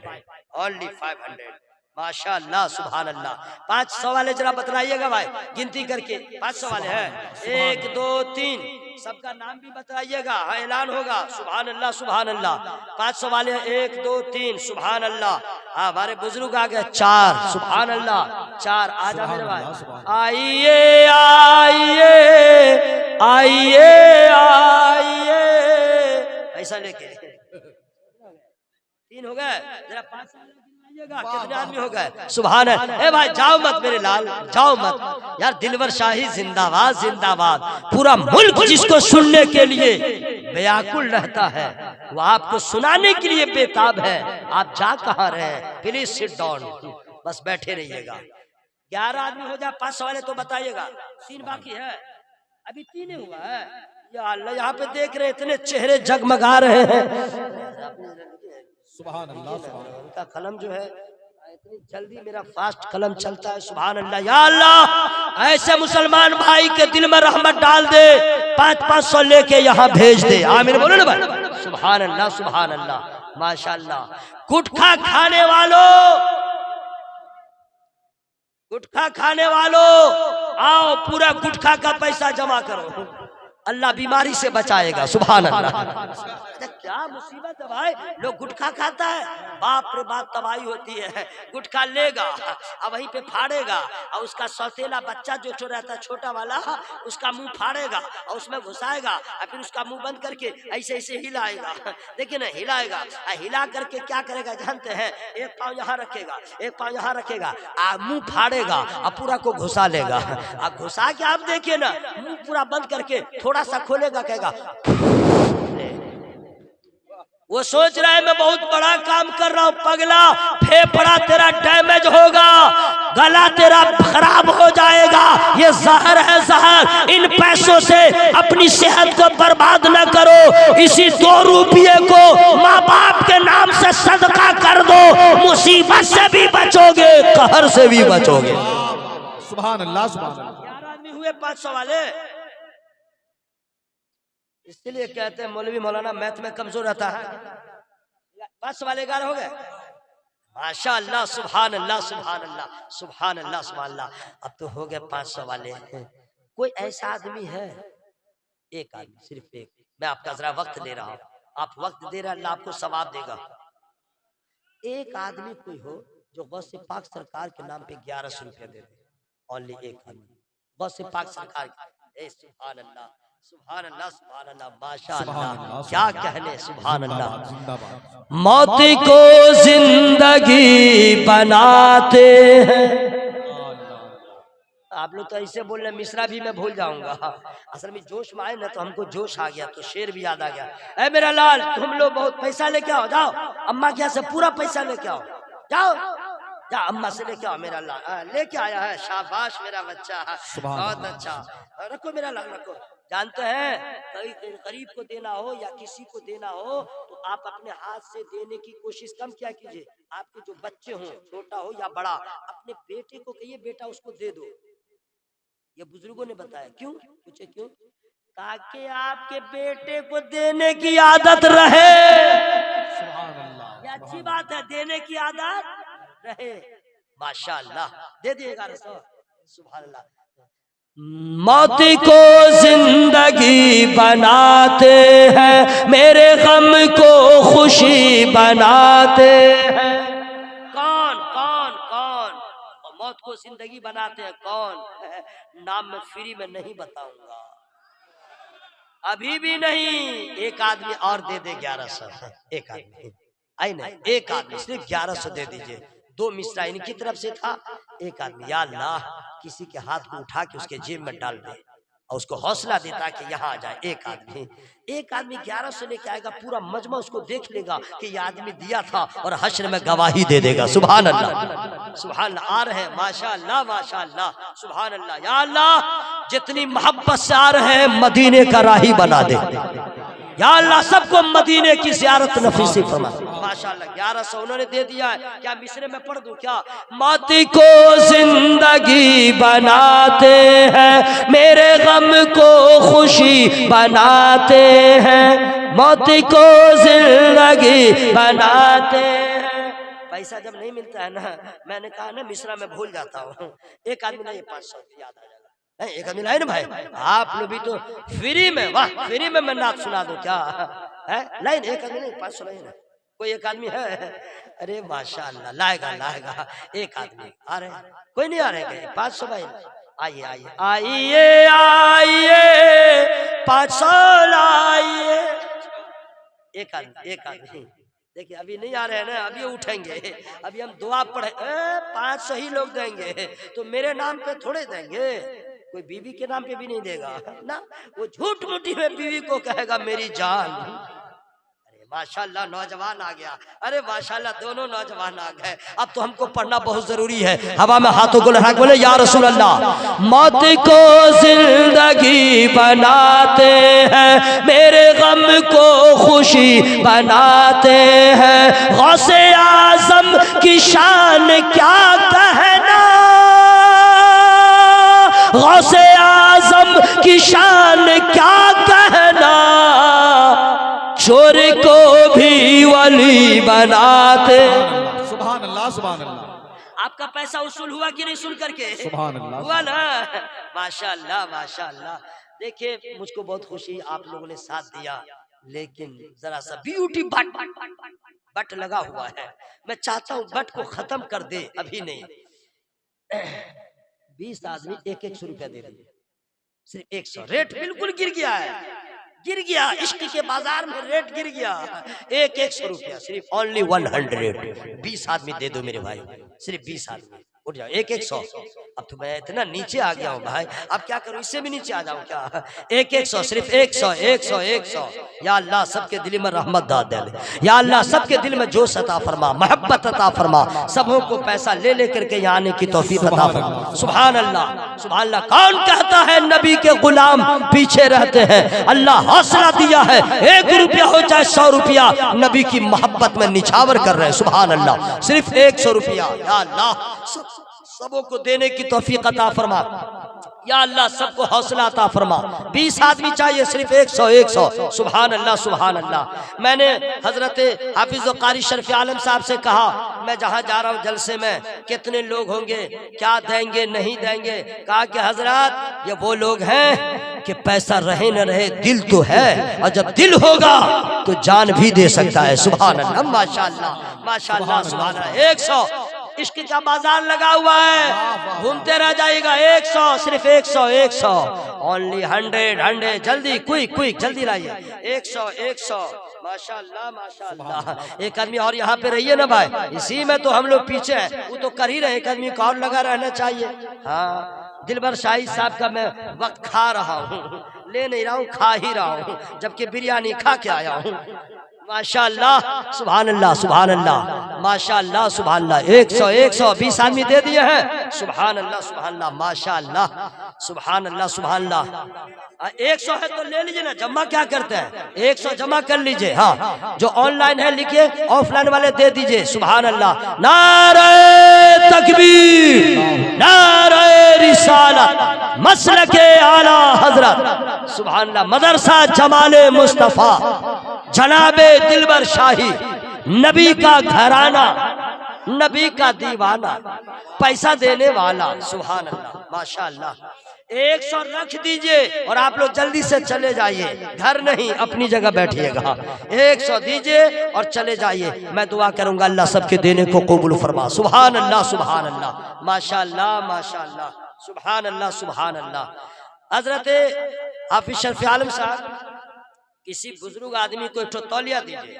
B: only 500। माशाअल्लाह सुभान अल्लाह। 500 वाले जरा बतलाइएगा भाई, गिनती करके 500 वाले हैं। 1 2 3, सबका नाम भी बताइएगा। हाँ ऐलान होगा। सुभान अल्लाह सुभान अल्लाह। 500 वाले 1 2 3 सुभान अल्लाह। हाँ हमारे बुजुर्ग आ गए 4 सुभान अल्लाह। 4 आ जा मेरे भाई। आइए आइए आइए आइए, ऐसा लेके 3 हो गए। जरा 5 कितने आदमी हो गए? सुभान अल्लाह। ए भाई जाओ मत मेरे लाल, जाओ मत यार। दिलवर शाही जिंदाबाद जिंदाबाद। पूरा मुल्क जिसको सुनने के लिए बेयाकुल रहता है, वो आपको सुनाने के लिए बेताब है। आप जा कहाँ रहे हैं? प्लीज सिट डाउन, बस बैठे रहिएगा। 11 आदमी हो जाए। 500 वाले तो बताइएगा। 3 बाकी है, अभी 3 ही हुआ है। या अल्लाह, यहाँ पे देख रहे इतने चेहरे जगमगा रहे हैं।
C: सुभान अल्लाह सुभान अल्लाह।
B: उनका कलम जो है इतनी जल्दी, मेरा फास्ट कलम चलता है। सुभान अल्लाह। या अल्लाह ऐसे मुसलमान भाई के दिल में रहमत डाल दे, 500 लेके यहाँ भेज दे। आमीन बोलो ना भाई। सुभान अल्लाह सुभान अल्लाह माशाअल्लाह। गुटखा खाने वालों, गुटखा खाने वालों आओ, पूरा गुटखा का पैसा जमा करो, अल्लाह बीमारी से बचाएगा। सुभान अल्लाह। क्या मुसीबत है भाई, लोग गुटखा खाता है, बाप रे बाप तबाही होती है। गुटखा लेगा और वहीं पे फाड़ेगा, और उसका सौतेला बच्चा जो रहता है छोटा वाला, उसका मुंह फाड़ेगा और उसमें घुसाएगा, और फिर उसका मुंह बंद करके ऐसे ऐसे हिलाएगा। देखिए ना, हिलाएगा, हिला करके क्या करेगा जानते हैं? एक पाँव यहाँ रखेगा, एक पाँव यहाँ रखेगा, मुंह फाड़ेगा और पूरा को घुसा लेगा। अब घुसा के आप देखिए ना, मुंह पूरा बंद करके थोड़ा सा खोलेगा, कहेगा। वो सोच रहा है मैं बहुत बड़ा काम कर रहा हूँ। पगला, फेफड़ा तेरा डैमेज होगा, गला तेरा खराब हो जाएगा। ये जहर है जहर। इन पैसों से अपनी सेहत को बर्बाद न करो। इसी 2 रुपये को माँ बाप के नाम से सदका कर दो, मुसीबत से भी बचोगे, कहर से भी बचोगे।
C: सुभान अल्लाह सुभान अल्लाह।
B: 11 आदमी हुए 500 वाले। इसलिए कहते हैं मौलवी मौलाना मैथ में कमजोर रहता है। 500 वाले 11 हो गए। माशाअल्लाह सुभान अल्लाह सुभान अल्लाह सुभान अल्लाह सुभान अल्लाह। अब तो हो गए 500 वाले। कोई ऐसा आदमी है? एक आदमी, सिर्फ एक। मैं आपका जरा वक्त दे रहा हूँ, आप वक्त दे रहे हैं, अल्लाह आपको सवाब देगा। एक आदमी कोई हो जो गौसे पाक सरकार के नाम पे 1100 रुपया दे दे। ओनली एक आदमी, गौसे पाक सरकार। सुभान अल्लाह सुभान अल्लाह सुभान अल्लाह माशाअल्लाह। क्या कहने, सुभान अल्लाह। मौत को जिंदगी बनाते हैं। आप लोग तो ऐसे बोल रहे, मिश्रा भी मैं भूल जाऊंगा। असल में जोश में आए ना तो हमको जोश आ गया, तो शेर भी याद आ गया। ऐ मेरा लाल, तुम लोग बहुत पैसा लेके आओ, जाओ अम्मा के यहाँ से पूरा पैसा लेके आओ, जाओ जा अम्मा से लेके आओ। मेरा लाल लेके आया है, शाबाश मेरा बच्चा, बहुत अच्छा। रखो मेरा लाल, रखो। जानते हैं, कई गरीब को देना हो या किसी को देना हो तो आप अपने हाथ से देने की कोशिश कम क्या कीजिए। आपके जो बच्चे हों, छोटा हो या बड़ा, अपने बेटे को कहिए बेटा उसको दे दो। ये बुजुर्गों ने बताया। क्यों? पूछे क्यों? ताकि आपके बेटे को देने की आदत रहे। ये अच्छी बात है, देने की आदत रहे। माशाअल्लाह, दे दिएगा रसूल। सुभान अल्लाह। मौत को जिंदगी बनाते हैं, मेरे गम को खुशी बनाते हैं। कौन कौन कौन? वो जिंदगी बनाते हैं कौन? नाम मैं फ्री में नहीं बताऊंगा, अभी भी नहीं। एक आदमी और दे दे 1100, एक आदमी आई नहीं, एक आदमी सिर्फ 1100 दे दीजिए। 2 मिश्रा इनकी तरफ से था, एक आदमी या अल्लाह किसी के हाथ को उठा के उसके जेब में डाल दे और उसको हौसला देता कि यहाँ आ जाए। एक आदमी 1100 लेके आएगा, पूरा मजमा उसको देख लेगा कि ये आदमी दिया था और हश्र में गवाही दे देगा। सुभान अल्लाह, सुभान अल्लाह। आ रहे हैं माशाअल्लाह माशाअल्लाह, सुभान अल्लाह। या अल्लाह जितनी मोहब्बत से आ रहे हैं मदीने का राही बना दे या अल्लाह, सबको मदीने की ज़ियारत नसीब फरमा। माशाअल्लाह 1100 उन्होंने दे दिया है। क्या मिसरे में पढ़ दूं क्या? मौत को जिंदगी बनाते हैं, मेरे गम को खुशी बनाते हैं, मौत को जिंदगी बनाते हैं। पैसा जब नहीं मिलता है ना, मैंने कहा ना मिसरा में भूल जाता हूँ। एक आदमी नहीं 500 याद आ जाएगा। एक आदमी लाइन भाई, आप लोग भी तो फ्री में, वाह फ्री में मैं नात सुना दूं क्या है? लाइन एक आदमी नहीं 500 लाइन है। कोई एक आदमी है? अरे माशाअल्लाह, लाएगा लाएगा। एक आदमी आ रहे, कोई नहीं आ रहे 500 भाई। आइए आइए आइए आइए 500 लाइए। एक आदमी देखिए अभी नहीं आ रहे हैं ना, अभी उठेंगे, अभी हम दुआ पढ़े 500 ही लोग देंगे तो मेरे नाम पे थोड़े देंगे, कोई बीवी के नाम पे भी नहीं देगा ना। वो झूठ मूठी में बीवी को कहेगा मेरी जान। अरे माशाल्लाह नौजवान आ गया, अरे माशाल्लाह दोनों नौजवान आ गए। अब तो हमको पढ़ना बहुत जरूरी है। हवा में हाथों को लहरा के बोले या रसूल अल्लाह। मौत को जिंदगी बनाते हैं, मेरे गम को खुशी बनाते हैं, गौसे आजम की शान क्या कहना, गौसे आजम की शान क्या कहना, चोर को भी वली बनाते।
C: सुभान अल्लाह सुभान अल्लाह।
B: आपका पैसा वसूल हुआ कि नहीं सुन करके?
C: सुभान अल्लाह,
B: हुआ ना? माशाअल्लाह माशाअल्लाह। देखिए मुझको बहुत खुशी, आप लोगों ने साथ दिया, लेकिन जरा सा ब्यूटी बट लगा हुआ है। मैं चाहता हूँ बट को खत्म कर दे, अभी नहीं। 20 आदमी 100 रुपया दे दिए, सिर्फ 100। रेट बिल्कुल गिर गया है, गिर गया, इश्क के बाजार में रेट गिर गया। 100 रुपया, सिर्फ ओनली 100। 20 आदमी दे दो मेरे भाई, सिर्फ 20 आदमी उठ जाओ। 100। अब तो मैं इतना नीचे आ गया हूँ भाई, अब क्या करूँ, इससे भी नीचे आ जाऊँ क्या? 100, सिर्फ 100। या अल्लाह सबके दिल में रहमत दाद दे, या अल्लाह सबके दिल में जोश अता फरमा, मोहब्बत अता फरमा, सबों को पैसा ले ले करके यहाँ आने की तौफीक अता फरमा। सुभान अल्लाह सुभान अल्लाह। कौन कहता है नबी के गुलाम पीछे रहते हैं? अल्लाह हौसला दिया है, 1 रुपया हो चाहे 100 रुपया नबी की मोहब्बत में निछावर कर रहे हैं। सुभान अल्लाह, सिर्फ 100 रुपया। या अल्लाह सबों को देने की तौफीक अता फरमा, या अल्लाह सबको हौसला अता फरमा। 20 आदमी चाहिए, सिर्फ 100। सुभान अल्लाह सुभान अल्लाह। मैंने हजरत हाफिज कारी शरीफ आलम साहब से कहा, मैं जहाँ जा रहा हूँ जलसे में कितने लोग होंगे, क्या देंगे नहीं देंगे? कहा कि हजरत ये वो लोग हैं कि पैसा रहे न रहे दिल तो है, और जब दिल होगा तो जान भी दे सकता है। सुभान अल्लाह माशाअल्लाह माशाअल्लाह सुभान अल्लाह। 100 इश्क का बाजार लगा हुआ है, घूमते रह जाएगा। 100, सिर्फ 100। ओनली 100। जल्दी क्विक जल्दी लाइए। 100। माशाअल्लाह माशाअल्लाह। एक आदमी और यहाँ पे रहिए ना भाई, इसी में तो हम लोग पीछे हैं, वो तो कर ही रहे, एक आदमी को और लगा रहना चाहिए। हाँ दिलबर शाही साहब का मैं वक्त खा रहा हूँ, ले नहीं रहा हूँ, खा ही रहा हूँ, जबकि बिरयानी खा के आया हूँ। माशाअल्लाह सुभान अल्लाह सुभान अल्लाह माशाअल्लाह सुभान अल्लाह। 100 20 आदमी दे दिए हैं। सुभान अल्लाह सुभान अल्लाह माशाअल्लाह सुभान अल्लाह सुभान अल्लाह। 100 है तो ले लीजिए ना, जमा क्या करते हैं? 100 जमा कर लीजिए। हाँ जो ऑनलाइन है लिखिए, ऑफलाइन वाले दे दीजिए। सुभान अल्लाह। नारे तकबीर, नारे रिसालत, मसलके आला हजरत। सुभान अल्लाह। मदरसा जमाले मुस्तफा, जनाबे दिलबर शाही, नबी का घराना, नबी का दीवाना, पैसा देने वाला। सुभान अल्लाह माशाअल्लाह। 100 रख दीजिए और आप लोग जल्दी से चले जाइए, घर नहीं अपनी जगह बैठिएगा। 100 दीजिए और चले जाइए। मैं दुआ करूंगा अल्लाह सबके देने को कबूल फरमा। सुभान अल्लाह, सुभान अल्लाह, माशाअल्लाह, माशाअल्लाह, सुभान अल्लाह, सुभान अल्लाह। हजरत हाफिज शरफ आलम साहब, किसी बुजुर्ग आदमी को एक ठो तौलिया दीजिए,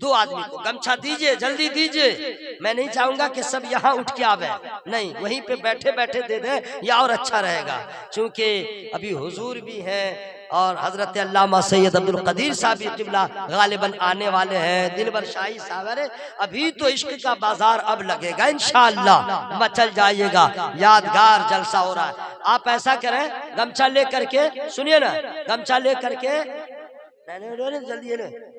B: 2 आदमी को गमछा दीजिए, जल्दी दीजिए। मैं नहीं चाहूंगा कि सब यहाँ उठ के आवे, नहीं, वहीं पे बैठे बैठे दे दें, या और अच्छा रहेगा, क्योंकि अभी हुजूर भी हैं और हजरत अल्लामा सैयद अब्दुल कदीर साहब किबला गालिबन आने वाले हैं, दिलबर शाही साहब। अरे अभी तो इश्क का बाजार अब लगेगा इंशाअल्लाह, मचल जाइएगा, यादगार जलसा हो रहा है। आप ऐसा करें, गमछा ले करके, सुनिए ना, गमछा ले करके जल्दी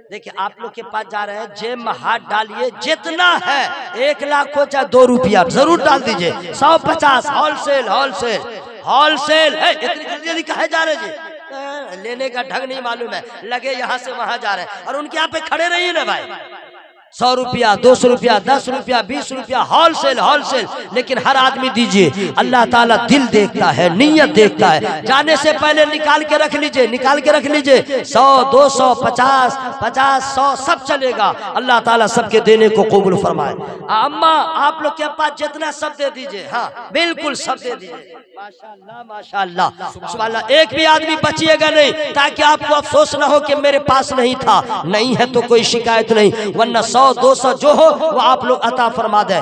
B: देखिए, आप लोग के पास जा रहे हैं, जेब में हाथ डालिए, जितना है 1 लाख हो चाहे 2 रुपया जरूर डाल दीजिए। 150 होलसेल, होलसेल, होलसेल। इतनी जल्दी जल्दी कहे जा रहे जी, लेने का ढंग नहीं मालूम है, लगे यहाँ से वहां जा रहे हैं और उनके यहाँ पे खड़े रहिए ना भाई। 100 रुपया, 200 रुपया, 10 रुपया, 20 रुपया, होलसेल, होलसेल, लेकिन हर आदमी दीजिए। अल्लाह ताला दिल देखता है, नीयत देखता है। जाने से पहले निकाल के रख लीजिए, निकाल के रख लीजिए। 100, 200, 50, 100 सब चलेगा। अल्लाह ताला सबके देने को कबूल फरमाए। अम्मा आप लोग के पास जितना सब दे दीजिए, हाँ बिल्कुल सब दे दीजिए। माशाअल्लाह, माशाअल्लाह, सुभानअल्लाह। एक भी आदमी बचिएगा नहीं, ताकि आपको अफसोस ना हो कि मेरे पास नहीं था। नहीं है तो कोई शिकायत नहीं, वरना 100, 200 जो हो वो आप लोग अता फरमा दे।